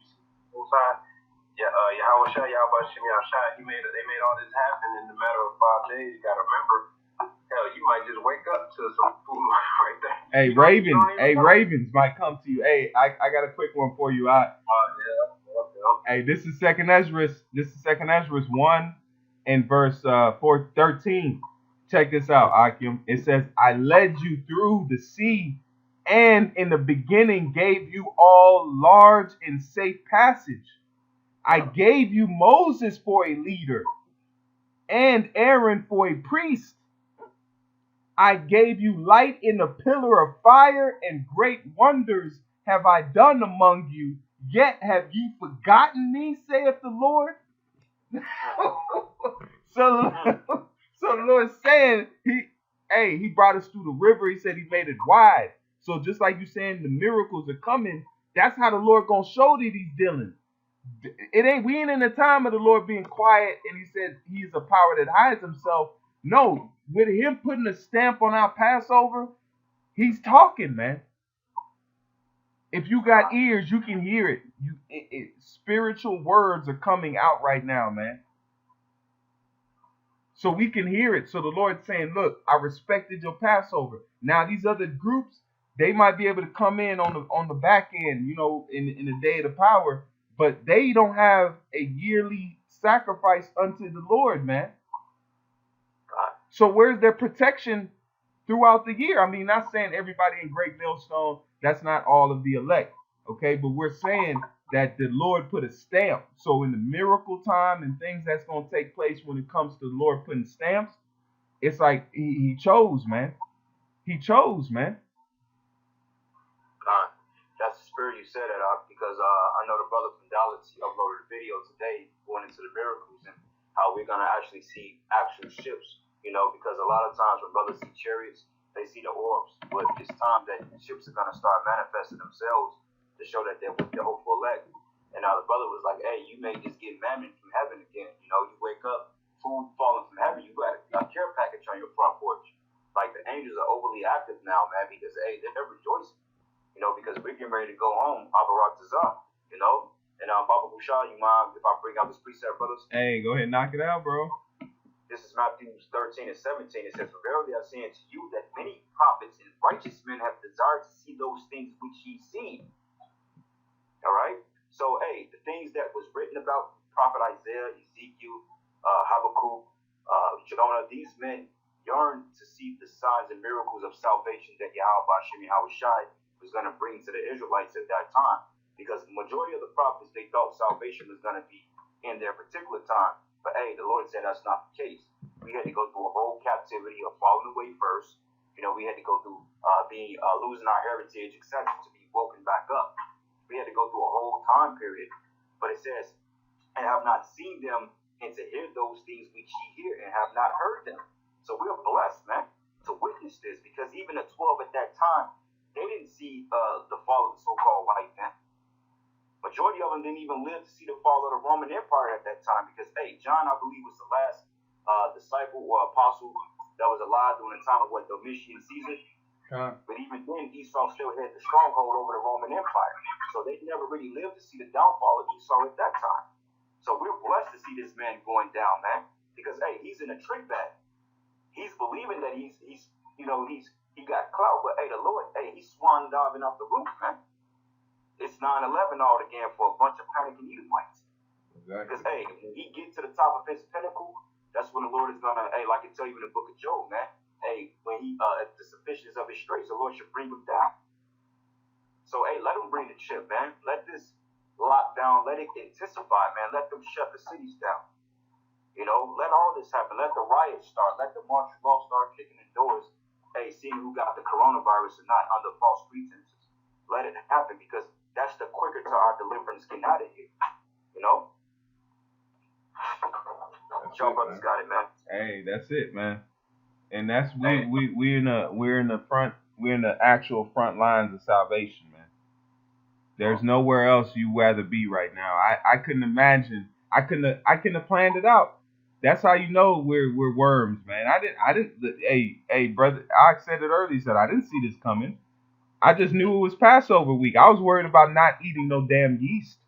Most High. Yahweh Shai, Yahweh Shem Yahshai, they made all this happen in the matter of 5 days. You got to remember, hell, you might just wake up to some food right there. Hey, Ravens might come to you. Hey, I got a quick one for you. Hey, this is Second Ezra 1 and verse 13. Check this out, Akim. It says, I led you through the sea and in the beginning gave you all large and safe passage. I gave you Moses for a leader and Aaron for a priest. I gave you light in a pillar of fire, and great wonders have I done among you. Yet have ye forgotten me, saith the Lord. So the Lord's saying, he brought us through the river. He said he made it wide. So just like you saying the miracles are coming, that's how the Lord gonna show that he's dealing. We ain't in the time of the Lord being quiet and he said he's a power that hides himself. No, with him putting a stamp on our Passover, he's talking, man. If you got ears, you can hear it. Spiritual words are coming out right now, man. So we can hear it. So the Lord's saying, look, I respected your Passover. Now these other groups, they might be able to come in on the back end, you know, in the day of the power, but they don't have a yearly sacrifice unto the Lord, man. So where's their protection throughout the year? I mean, not saying everybody in Great Millstone, that's not all of the elect, okay? But we're saying that the Lord put a stamp. So in the miracle time and things that's going to take place when it comes to the Lord putting stamps, it's like he chose, man. He chose, man. That's the spirit you said it out, because I know the brother from Dallas, he uploaded a video today going into the miracles and how we're going to actually see actual ships, you know, because a lot of times when brothers see chariots, they see the orbs, but it's time that ships are going to start manifesting themselves to show that they're with the hopeful elect. And now the brother was like, hey, you may just get mammon from heaven again. You know, you wake up, food falling from heaven, you got a care package on your front porch. Like the angels are overly active now, man, because, hey, they're rejoicing. You know, because we're getting ready to go home, Abarak Tazah, you know? And Baba Bushah, you mind if I bring out this precept, brothers? Hey, go ahead, knock it out, bro. This is Matthew 13 and 17. It says, for verily I say unto you that many prophets and righteous men have desired to see those things which ye see. All right? So, hey, the things that was written about Prophet Isaiah, Ezekiel, Habakkuk, Jonah, these men yearn to see the signs and miracles of salvation that Yahweh Hashem Yahushai was going to bring to the Israelites at that time. Because the majority of the prophets, they thought salvation was going to be in their particular time. But hey, the Lord said that's not the case. We had to go through a whole captivity of falling away first. You know, we had to go through losing our heritage, etc., to be woken back up. We had to go through a whole time period. But it says, and have not seen them, and to hear those things which ye hear, and have not heard them. So we're blessed, man, to witness this, because even the 12 at that time, they didn't see the fall of the so-called white man. Majority of them didn't even live to see the fall of the Roman Empire at that time, because, hey, John, I believe, was the last disciple or apostle that was alive during the time of Domitian Caesar. But even then, Esau still had the stronghold over the Roman Empire. So they never really lived to see the downfall of Esau at that time. So we're blessed to see this man going down, man, because, hey, he's in a trick bag. He's believing that he got clout, but hey, the Lord, hey, he's swan diving off the roof, man. It's 9/11 all again for a bunch of panicking Edomites. Exactly. Because hey, when he gets to the top of his pinnacle, that's when the Lord is gonna, hey, like I tell you in the book of Job, man. Hey, when he at the sufficiency of his straits, the Lord should bring him down. So hey, let him bring the chip, man. Let this lockdown, let it intensify, man. Let them shut the cities down. You know, let all this happen. Let the riots start. Let the martial law start kicking in doors. Hey, seeing who got the coronavirus and not under false pretenses. Let it happen, because that's the quicker to our deliverance getting out of here. You know? Y'all brothers got it, man. Hey, that's it, man. And that's we're in the actual front lines of salvation, man. There's nowhere else you'd rather be right now. I couldn't imagine. I couldn't have planned it out. That's how you know we're worms, man. I didn't. Hey, brother. I said it earlier. Said I didn't see this coming. I just knew it was Passover week. I was worried about not eating no damn yeast.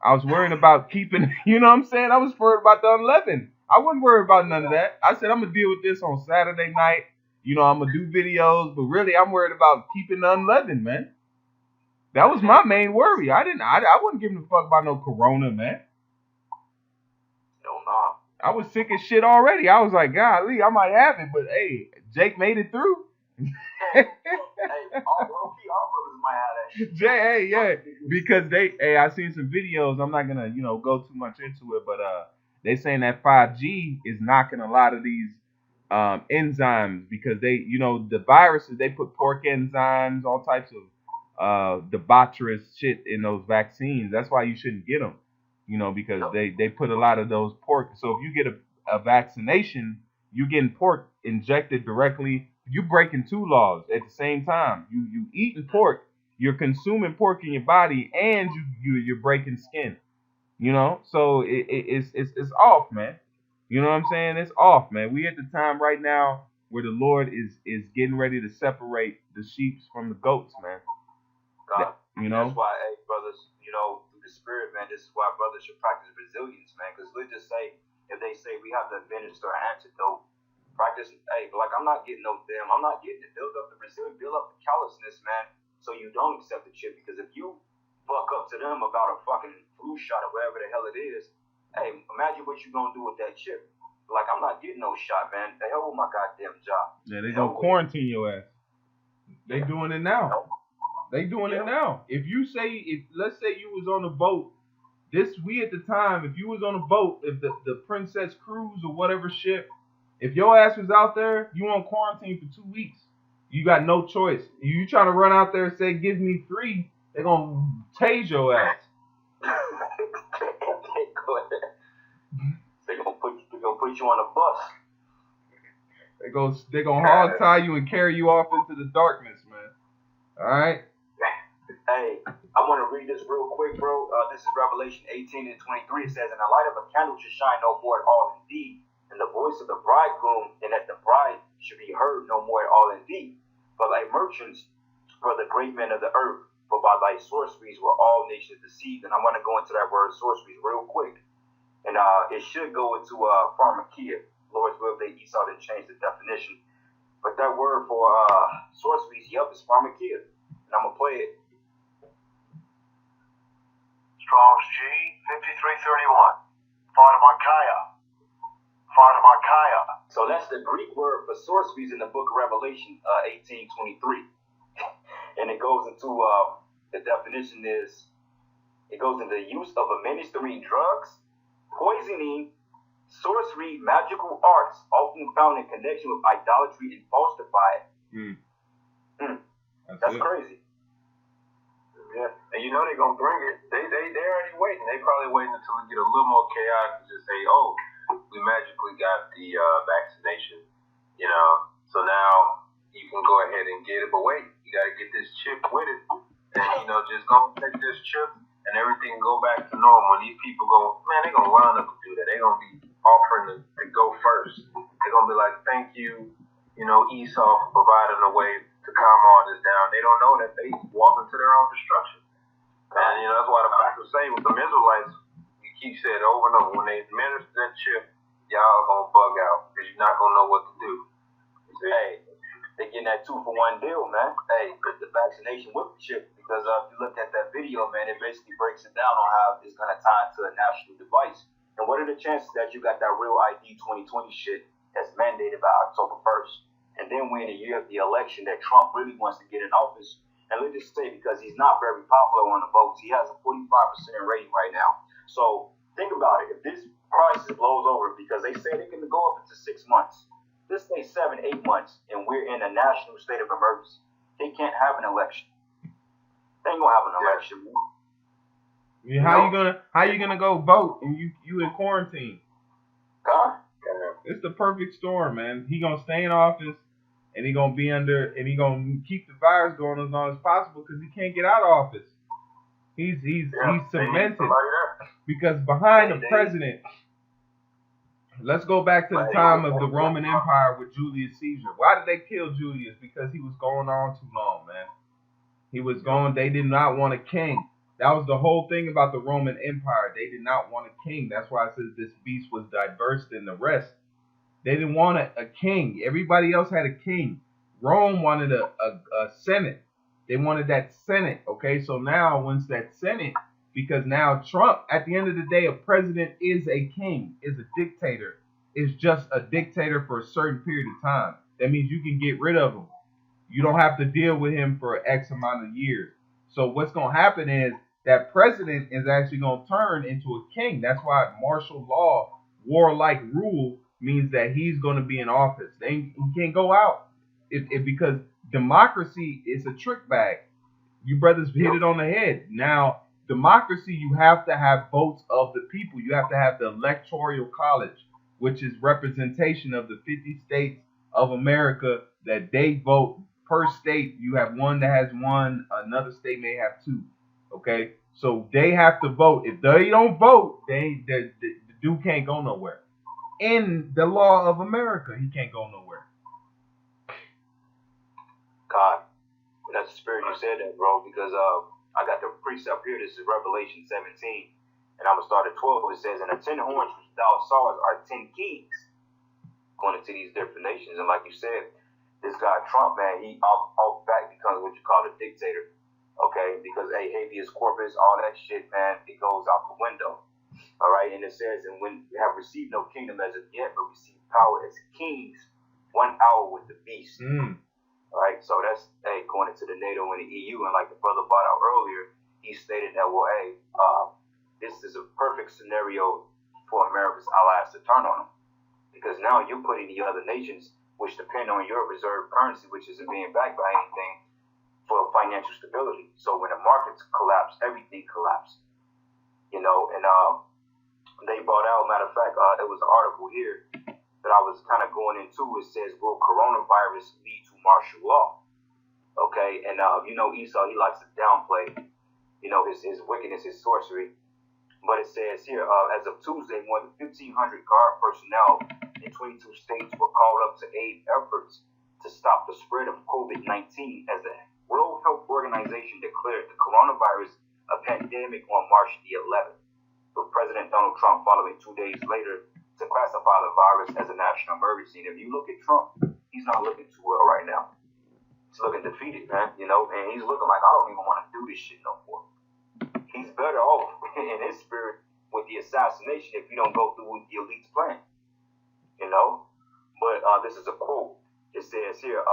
I was worried about keeping. You know what I'm saying? I was worried about the unleavened. I wasn't worried about none of that. I said I'm gonna deal with this on Saturday night. You know, I'm gonna do videos, but really I'm worried about keeping the unleavened, man. That was my main worry. I wasn't giving a fuck about no corona, man. No, nah. I was sick as shit already. I was like, golly, I might have it, but hey, Jake made it through. all low key, all brothers might have that shit. Hey, yeah, because I seen some videos. I'm not gonna, go too much into it, but they saying that 5G is knocking a lot of these enzymes because the viruses they put pork enzymes, all types of debaucherous shit in those vaccines. That's why you shouldn't get them, because they put a lot of those pork. So if you get a vaccination, you getting pork injected directly. You breaking two laws at the same time. You eating pork, you're consuming pork in your body, and you're breaking skin. So it's off, man. You know what I'm saying? It's off, man. We at the time right now where the Lord is getting ready to separate the sheep from the goats, man. God, that's why, hey, brothers, through the Spirit, man, this is why brothers should practice resilience, man. Because let's just say, if they say we have to administer an antidote, practice, hey, like I'm not getting to build up the resilience, build up the callousness, man, so you don't accept the chip. Because if you fuck up to them about a fucking flu shot or whatever the hell it is, hey, imagine what you gonna do with that chip. Like, I'm not getting no shot, man. The hell with my goddamn job. Yeah, they gonna quarantine your ass. They doing it now. They doing it now. If let's say you was on a boat, we at the time, if you was on a boat, if the Princess Cruise or whatever ship, if your ass was out there, you on quarantine for 2 weeks. You got no choice. You trying to run out there and say, give me 3, they're gonna tase your ass. They're gonna put you on a bus. They're gonna hog tie you and carry you off into the darkness, man. All right. Hey, I want to read this real quick, bro. This is Revelation 18:23. It says, "And the light of a candle should shine no more at all indeed, and the voice of the bridegroom, and that the bride should be heard no more at all indeed. For thy merchants were the great men of the earth, for by thy sorceries were all nations deceived." And I want to go into that word sorceries real quick. And it should go into pharmakia. Lord's will, if they Esau didn't change the definition. But that word for sorceries, is pharmakia. And I'm going to play it. Strong's G 5331. Pharmakia. So that's the Greek word for sorceries in the book of Revelation 18:23. And it goes into the definition is, it goes into the use of administering drugs, poisoning, sorcery, magical arts, often found in connection with idolatry and falsified. That's crazy. Yeah, and they're gonna bring it. They already waiting. They probably waiting until we get a little more chaos to just say, oh, we magically got the vaccination. So now you can go ahead and get it. But wait, you gotta get this chip with it, and just go take this chip, and everything go back to normal. And these people they're gonna line up to do that. They're gonna be offering to go first. They're gonna be like, thank you, Esau for providing a way to calm all this down. They don't know that they walk into their own destruction. And that's why the Bible say with the Israelites, you keep saying over and over, when they administer that chip, y'all are gonna bug out because you're not gonna know what to do. Hey, they're getting that 2-for-1 deal, man. Hey, the vaccination with the chip, because if you look at that video, man, it basically breaks it down on how it's gonna tie into a national device. And what are the chances that you got that real ID 2020 shit that's mandated by October 1st? And then we're in a year of the election that Trump really wants to get in office. And let's just say, because he's not very popular on the votes, he has a 45% rating right now. So think about it. If this crisis blows over, because they say they can go up into 6 months, this stay 7-8 months, and we're in a national state of emergency, they can't have an election. They ain't gonna have an election. Yeah, how you gonna go vote and you in quarantine? Huh? It's the perfect storm, man. He gonna stay in office, and he gonna gonna keep the virus going as long as possible because he can't get out of office. He's cemented because behind the president. Let's go back to the time of the Roman Empire with Julius Caesar. Why did they kill Julius? Because he was going on too long, man. They did not want a king. That was the whole thing about the Roman Empire. They did not want a king. That's why it says this beast was diverse than the rest. They didn't want a king. Everybody else had a king. Rome wanted a senate. They wanted that senate, okay? So now, once that senate, because now Trump, at the end of the day, a president is a king, is a dictator, is just a dictator for a certain period of time. That means you can get rid of him. You don't have to deal with him for X amount of years. So what's going to happen is that president is actually going to turn into a king. That's why martial law, warlike rule, means that he's going to be in office. He can't go out because democracy is a trick bag. You brothers hit it on the head. Now, democracy, you have to have votes of the people. You have to have the electoral college, which is representation of the 50 states of America, that they vote per state. You have one that has one, another state may have two. Okay, so they have to vote. If they don't vote, the dude can't go nowhere. In the law of America, he can't go nowhere. God, that's the spirit you said that, bro, because I got the precept here. This is Revelation 17, and I'm going to start at 12. It says, and the 10 horns which thou sawest are 10 kings, going into these different nations. And like you said, this guy Trump, man, he off back becomes what you call a dictator. Okay, because habeas corpus, all that shit, man, it goes out the window. All right, and it says, and when you have received no kingdom as of yet, but received power as kings, 1 hour with the beast. All right, so that's going into the NATO and the EU, and like the brother brought out earlier, he stated that, well, this is a perfect scenario for America's allies to turn on them, because now you're putting the other nations, which depend on your reserve currency, which isn't being backed by anything, for financial stability. So when the markets collapse, everything collapses. You know, and they brought out, matter of fact, there was an article here that I was kind of going into. It says, will coronavirus lead to martial law? Okay, and you know, Esau, he likes to downplay, you know, his wickedness, his sorcery. But it says here, as of Tuesday, more than 1,500 guard personnel in 22 states were called up to aid efforts to stop the spread of COVID-19 as the World Health Organization declared the coronavirus a pandemic on March the 11th, with President Donald Trump following 2 days later to classify the virus as a national emergency. And if you look at Trump, he's not looking too well right now. He's looking defeated, man, you know, and he's looking like, I don't even want to do this shit no more. He's better off in his spirit with the assassination if you don't go through with the elite's plan, you know. But this is a quote. It says here,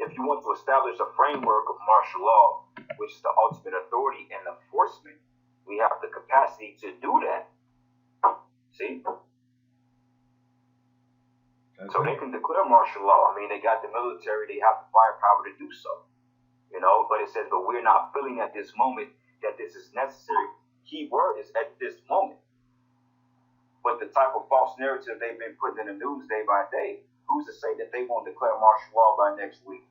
if you want to establish a framework of martial law, which is the ultimate authority and enforcement, we have the capacity to do that. See? So they can declare martial law. I mean, they got the military, they have the firepower to do so. You know, but it says, but we're not feeling at this moment that this is necessary. Key word is at this moment. But the type of false narrative they've been putting in the news day by day, who's to say that they won't declare martial law by next week?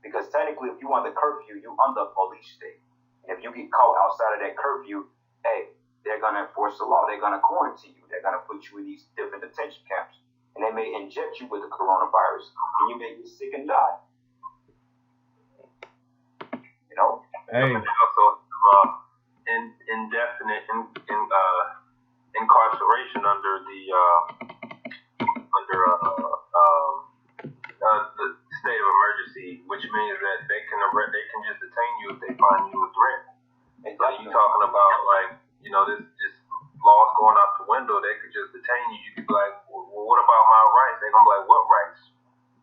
Because technically, if you want the curfew, you under a police state. And if you get caught outside of that curfew, they're going to enforce the law. They're going to quarantine you. They're going to put you in these different detention camps. And they may inject you with the coronavirus. And you may get sick and die. You know? And also indefinite incarceration under the state of emergency, which means that they can just detain you if they find you a threat. And so you talking about, like, you know, this just laws going out the window, they could just detain you. You could be like, well, what about my rights? They're gonna be like, what rights?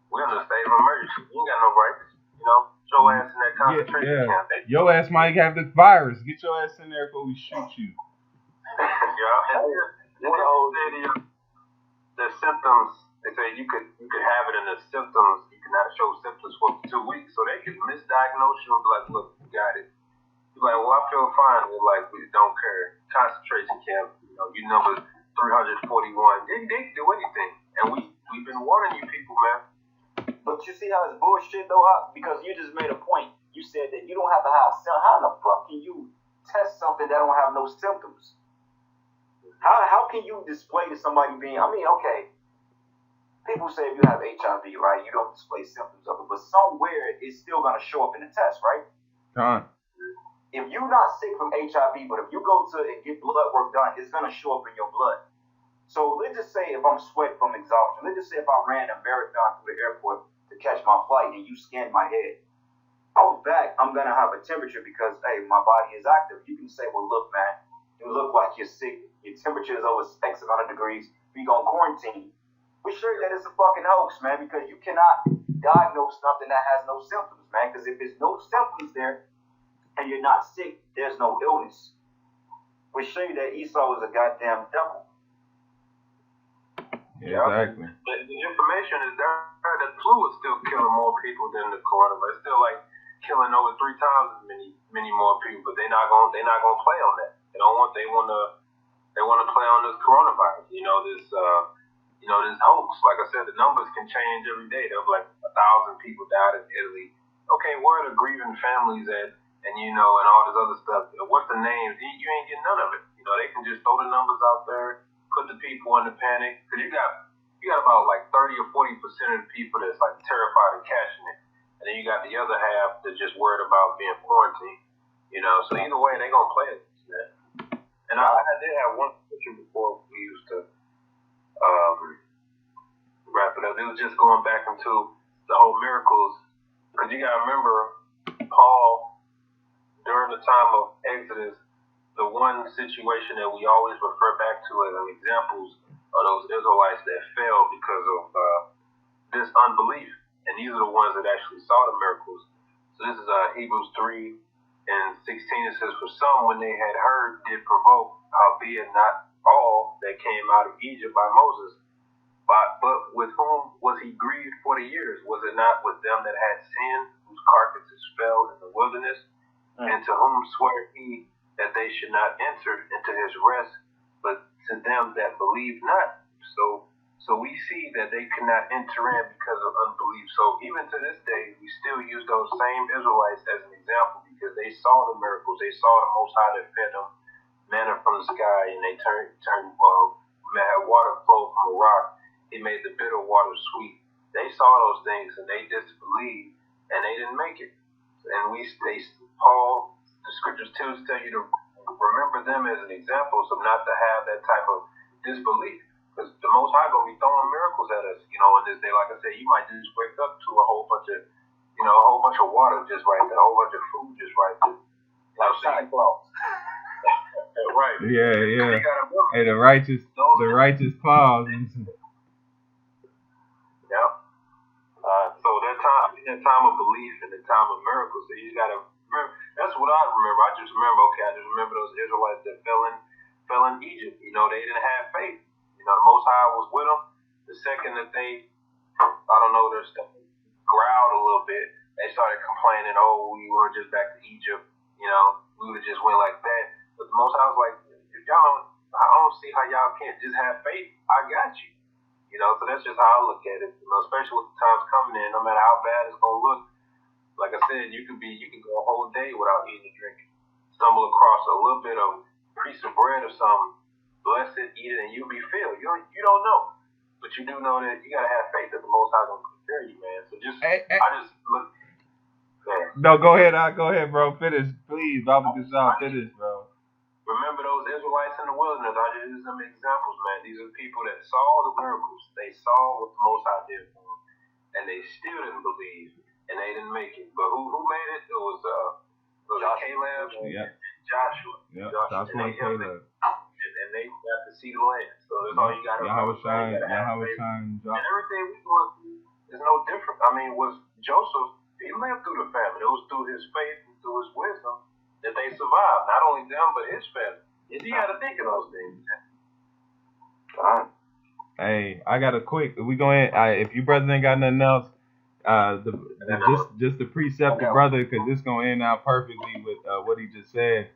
We're in a state of emergency. You ain't got no rights. You know, get your ass in that concentration camp. Your ass might have the virus. Get your ass in there before we shoot you. Yeah, and the symptoms. They say you could have it in the symptoms. You cannot show symptoms for up to 2 weeks, so they could misdiagnose you and be like, "Look, you got it." You're like, "Well, I feel fine." We're like, "We don't care." Concentration camp. You know, you number 341. They can do anything, and we've been warning you people, man. But you see how it's bullshit though, because you just made a point. You said that you don't have to have symptoms. How in the fuck can you test something that don't have no symptoms? How can you display to somebody being? I mean, okay. People say if you have HIV, right, you don't display symptoms of it, but somewhere it's still going to show up in the test, right? If you're not sick from HIV, but if you go to and get blood work done, it's going to show up in your blood. So let's just say if I'm sweating from exhaustion, let's just say if I ran a marathon through the airport to catch my flight and you scanned my head, out back, I'm going to have a temperature because, hey, my body is active. You can say, well, look, man, you look like you're sick. Your temperature is over X amount of degrees. We're going to quarantine you. We're sure that it's a fucking hoax, man, because you cannot diagnose something that has no symptoms, man. Because if there's no symptoms there and you're not sick, there's no illness. We show you that Esau was a goddamn devil. Yeah, exactly. The information is there. The flu is still killing more people than the coronavirus. It's still like killing over 3 times as many more people. But they're not gonna play on that. They want to play on this coronavirus. This hoax. Like I said, the numbers can change every day. There's like 1,000 people died in Italy. Okay, where are the grieving families at? And and all this other stuff. What's the names? You ain't getting none of it. They can just throw the numbers out there, put the people in the panic. Cause you got about like 30 or 40% of the people that's like terrified of catching it, and then you got the other half that's just worried about being quarantined. So either way, they gonna play it. And I did have one question before we used to wrap it up. It was just going back into the whole miracles, because you gotta remember Paul during the time of Exodus. The one situation that we always refer back to as examples of those Israelites that fell because of this unbelief, and these are the ones that actually saw the miracles. So this is Hebrews 3 and 16. It says, "For some, when they had heard, did provoke, howbeit not all that came out of Egypt by Moses. But with whom was he grieved 40 years? Was it not with them that had sinned, whose carcasses fell in the wilderness? And to whom swore he that they should not enter into his rest, but to them that believe not?" So we see that they could not enter in because of unbelief. So even to this day, we still use those same Israelites as an example, because they saw the miracles. They saw the Most High that fed them manna from the sky, and they turned had water flow from a rock. He made the bitter water sweet. They saw those things, and they disbelieved, and they didn't make it. And Paul, the scriptures tell you to remember them as an example, so not to have that type of disbelief. Because the Most High gonna be throwing miracles at us, in this day. Like I said, you might just wake up to a whole bunch of water just right there, a whole bunch of food just right there. Santa Claus. Right. Yeah. Hey, the righteous clause. Yeah. So that time of belief and the time of miracles. So you gotta remember. That's what I remember. I just remember those Israelites that fell in Egypt. They didn't have faith. The Most High was with them. The second that they, their stuff growled a little bit, they started complaining. Oh, we were just back to Egypt. We would just went like that. But the Most High was like, if y'all, I don't see how y'all can't just have faith. I got you. So that's just how I look at it. Especially with the times coming in, no matter how bad it's gonna look. Like I said, you can go a whole day without eating and drinking. Stumble across a little bit of piece of bread or something, bless it, eat it, and you'll be filled. You don't know, but you do know that you gotta have faith that the Most High gonna take care of you, man. So I just look. Man. No, go ahead, bro. Finish, please. Finish, bro. Remember those Israelites in the wilderness? I just use them as examples, man. These are people that saw the miracles. They saw what the Most High did for them, and they still didn't believe, and they didn't make it. But who made it? It was Caleb, Joshua. Yeah, Joshua and Caleb. And they got to see the land. So that's all you got to remember. And everything we going through is no different. Was Joseph, he lived through the famine. It was through his faith and through his wisdom that they survived. Not only them, but his family. And you got to think of those things. Hey, I got a quick. We going. If you brothers ain't got nothing else, just the precept the brother, because this gonna end out perfectly with what he just said.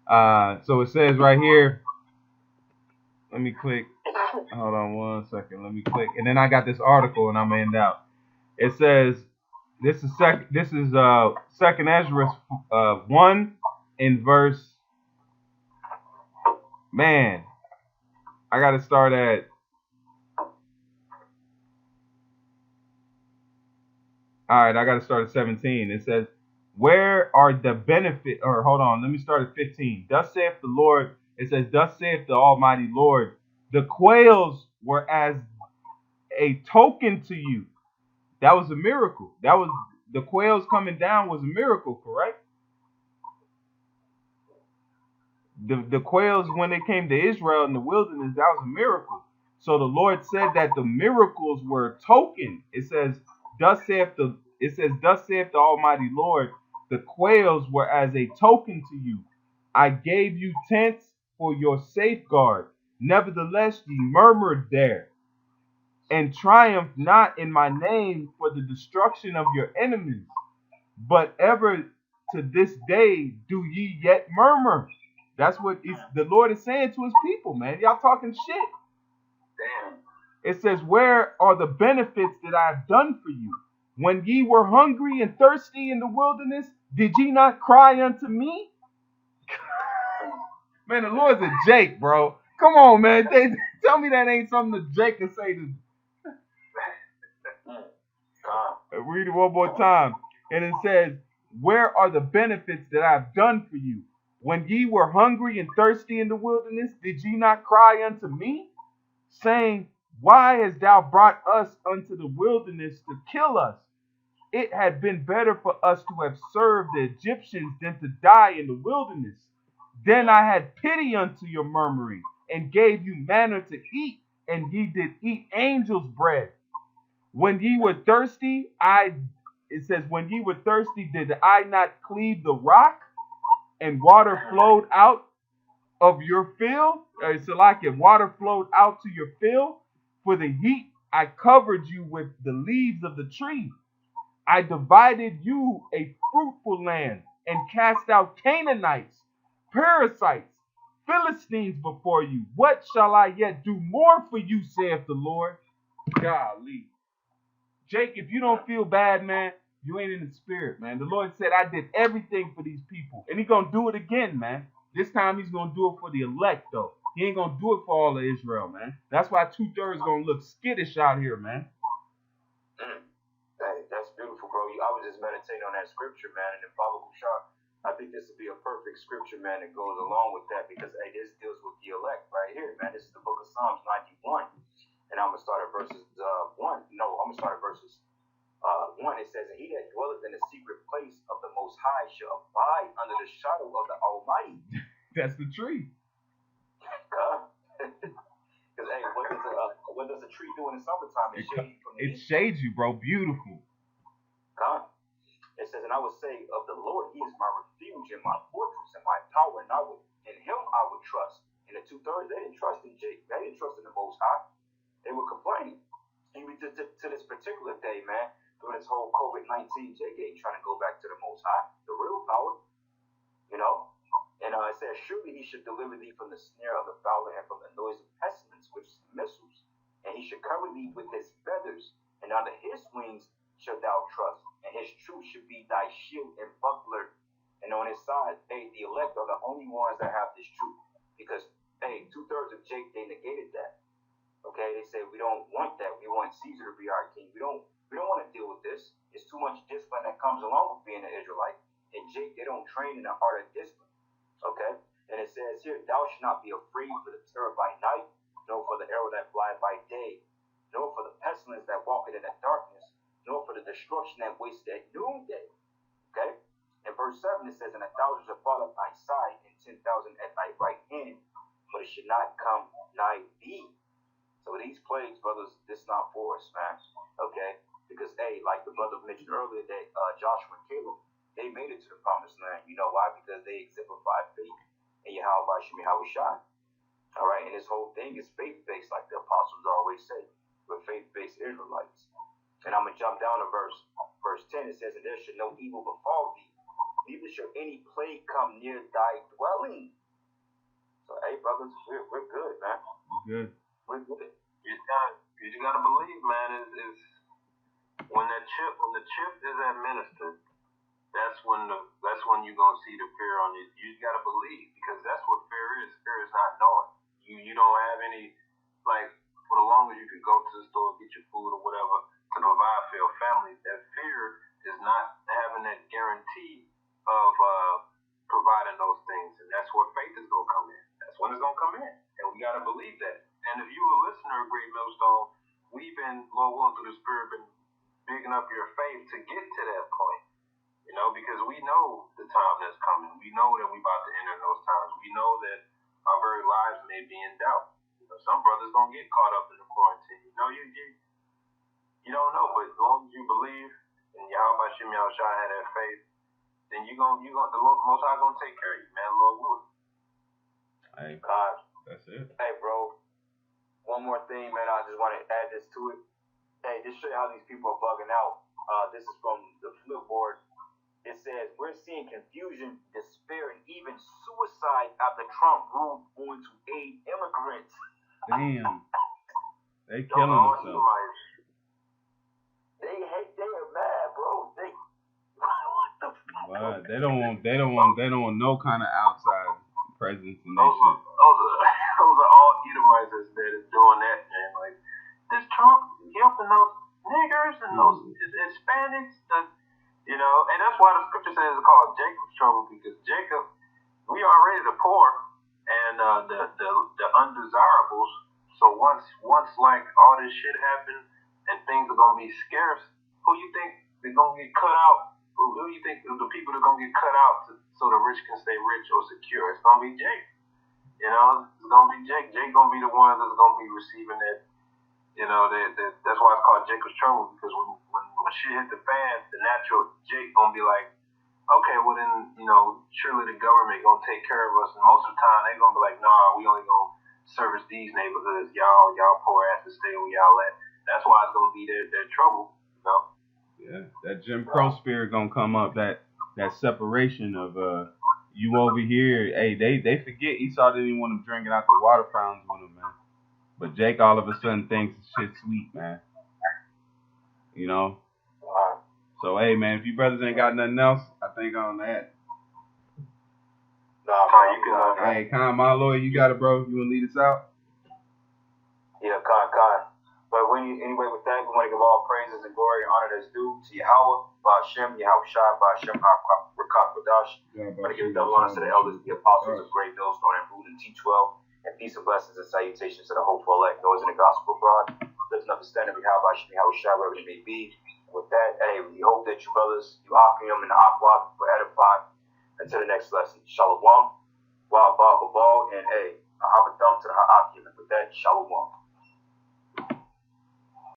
So it says right here. Let me click. Hold on 1 second. Let me click, and then I got this article, and I'm gonna end out. It says this is Second Ezra 1 in verse. Man, I gotta start at. All right, I gotta start at 17. It says, "Where are the benefit?" Or hold on, let me start at 15. Thus saith the Lord. It says, "Thus saith the Almighty Lord, the quails were as a token to you." That was a miracle. That was the quails coming down was a miracle, correct? The quails, when they came to Israel in the wilderness, that was a miracle. So the Lord said that the miracles were a token. It says, Thus saith the Almighty Lord, the quails were as a token to you. I gave you tents for your safeguard. Nevertheless, ye murmured there, and triumphed not in my name for the destruction of your enemies. But ever to this day do ye yet murmur. That's what the Lord is saying to his people, man. Y'all talking shit. Damn. It says, where are the benefits that I have done for you? When ye were hungry and thirsty in the wilderness, did ye not cry unto me? Man, the Lord's a Jake, bro. Come on, man. Tell me that ain't something that Jake can say to. Read it one more time. And it says, where are the benefits that I have done for you? When ye were hungry and thirsty in the wilderness, did ye not cry unto me, saying, why hast thou brought us unto the wilderness to kill us? It had been better for us to have served the Egyptians than to die in the wilderness. Then I had pity unto your murmuring, and gave you manna to eat, and ye did eat angels' bread. When ye were thirsty, when ye were thirsty, did I not cleave the rock, and water flowed out of your field? So like if water flowed out to your field, for the heat I covered you with the leaves of the tree. I divided you a fruitful land, and cast out Canaanites, parasites, Philistines before you. What shall I yet do more for you, saith the Lord? Golly. Jake, if you don't feel bad, man, you ain't in the spirit, man. The Lord said, I did everything for these people. And he's going to do it again, man. This time he's going to do it for the elect, though. He ain't going to do it for all of Israel, man. That's why 2/3 going to look skittish out here, man. Hey, that's beautiful, bro. I was just meditating on that scripture, man, and in Baba Kushar, I think this would be a perfect scripture, man, that goes along with that because, hey, this deals with the elect right here, man. This is the book of Psalms 91. And I'm going to start at verses 1. No, I'm going to start at verses 1. It says, and he that dwelleth in the secret place of the Most High shall abide under the shadow of the Almighty. That's the tree. Because, hey, what does a tree do in the summertime? It shades you from the heat. It shades you, bro. Beautiful. It says, and I will say of the Lord, he is my refuge and my fortress and my power, and in him I would trust. And the 2/3, they didn't trust in Jake. They didn't trust in the Most High. They were complaining. Even to this particular day, man, during this whole COVID-19, Jake ain't trying to go back to the Most High, the real power, you know. And it says, surely he should deliver thee from the snare of the fowler and from the noise of pestilence, which is missiles. And he should cover thee with his feathers, and under his wings shalt thou trust. And his truth should be thy shield and buckler. And on his side, hey, the elect are the only ones that have this truth. Because, hey, 2/3 of Jake, they negated that. Okay, they say we don't want that. We want Caesar to be our king. We don't want to deal with this. It's too much discipline that comes along with being an Israelite. And Jake, they don't train in the art of discipline. Okay? And it says here, thou shalt not be afraid for the terror by night, nor for the arrow that flieth by day, nor for the pestilence that walketh in the darkness, nor for the destruction that wasteth at noonday. Okay? In verse 7 it says, and 1,000 shall fall at thy side, and 10,000 at thy right hand, but it should not come nigh thee. So these plagues, brothers, this is not for us, man. Okay? Because, hey, like the brother mentioned earlier, that Joshua and Caleb, they made it to the promised land. You know why? Because they exemplified faith in Yahweh Shemi Hawashai. All right? And this whole thing is faith-based, like the apostles always say. We're faith-based Israelites. And I'm going to jump down to verse 10. It says, and there should no evil befall thee, neither shall any plague come near thy dwelling. So, hey, brothers, we're good, man. Good. We're good. You just gotta believe, man. Is when the chip is administered, that's when you're gonna see the fear on you. You just gotta believe, because that's what fear is. Fear is not knowing. You don't have any, like, for the longest you can go to the store, get your food or whatever to provide for your family. That fear is not having that guarantee of providing those things, and that's where faith is gonna come in. That's when it's gonna come in, and we gotta believe that. And if you a listener of Great Millstone, we've been, Lord willing, through the Spirit, been bigging up your faith to get to that point. You know, because we know the time that's coming. We know that we're about to enter those times. We know that our very lives may be in doubt. You know, some brothers gonna get caught up in the quarantine. You know, You don't know, but as long as you believe and Yahweh Shem Yahushua had that faith, then the Most High gonna take care of you, man. Lord willing. Hey, God. that's it. Hey, bro. One more thing, man. I just want to add this to it. Hey, just show you how these people are bugging out. This is from the Flipboard. It says, we're seeing confusion, despair, and even suicide after Trump ruled on to aid immigrants. Damn. They killing themselves. They are mad, bro. What the fuck? Wow. They don't want no kind of outside presence in their Those shit. are all Edomites that is doing that, man. Like, this Trump helping those niggers and those Hispanics, and that's why the scripture says it's called Jacob's trouble, because Jacob, we already the poor and the undesirables. So once like all this shit happened and things are gonna be scarce, who you think they're gonna get cut out? Who you think the people that are gonna get cut out so the rich can stay rich or secure? It's gonna be Jake. It's gonna be Jake. Jake gonna be the ones that's gonna be receiving that. That's why it's called Jacob's trouble, because when shit hit the fan, the natural Jake gonna be like, okay, well then, surely the government gonna take care of us. And most of the time they gonna be like, nah, we only gonna service these neighborhoods. Y'all poor asses stay where y'all at. That's why it's gonna be their trouble, Yeah, that Jim Crow spirit gonna come up. That separation of you over here. Hey, they forget Esau didn't even want them drinking out the water fountains with him, man. But Jake all of a sudden thinks shit's sweet, man. So hey, man, if you brothers ain't got nothing else, I think on that. Nah, you can. Hey, Khan, my lawyer, you got it, bro. You wanna lead us out? Yeah, Khan. But anyway, with that, we want to give all praises and glory and honor that's due to Yahweh, Ba'ashem, Yahushua, Ba'ashem, Rakak Badash. I want to give double honor to the elders, the apostles of Great Millstone and Food and T12, and peace and blessings and salutations to the hopeful elect, those in the gospel abroad. There's nothing standing behind Ba'ashem, Yahushua, wherever it may be. With that, hey, we hope that you brothers, you Akim and the Aqua, were edified. Until the next lesson, Shalom, Wa Ba Ba, and hey, I have a thumb to the Akim. And with that, Shalom.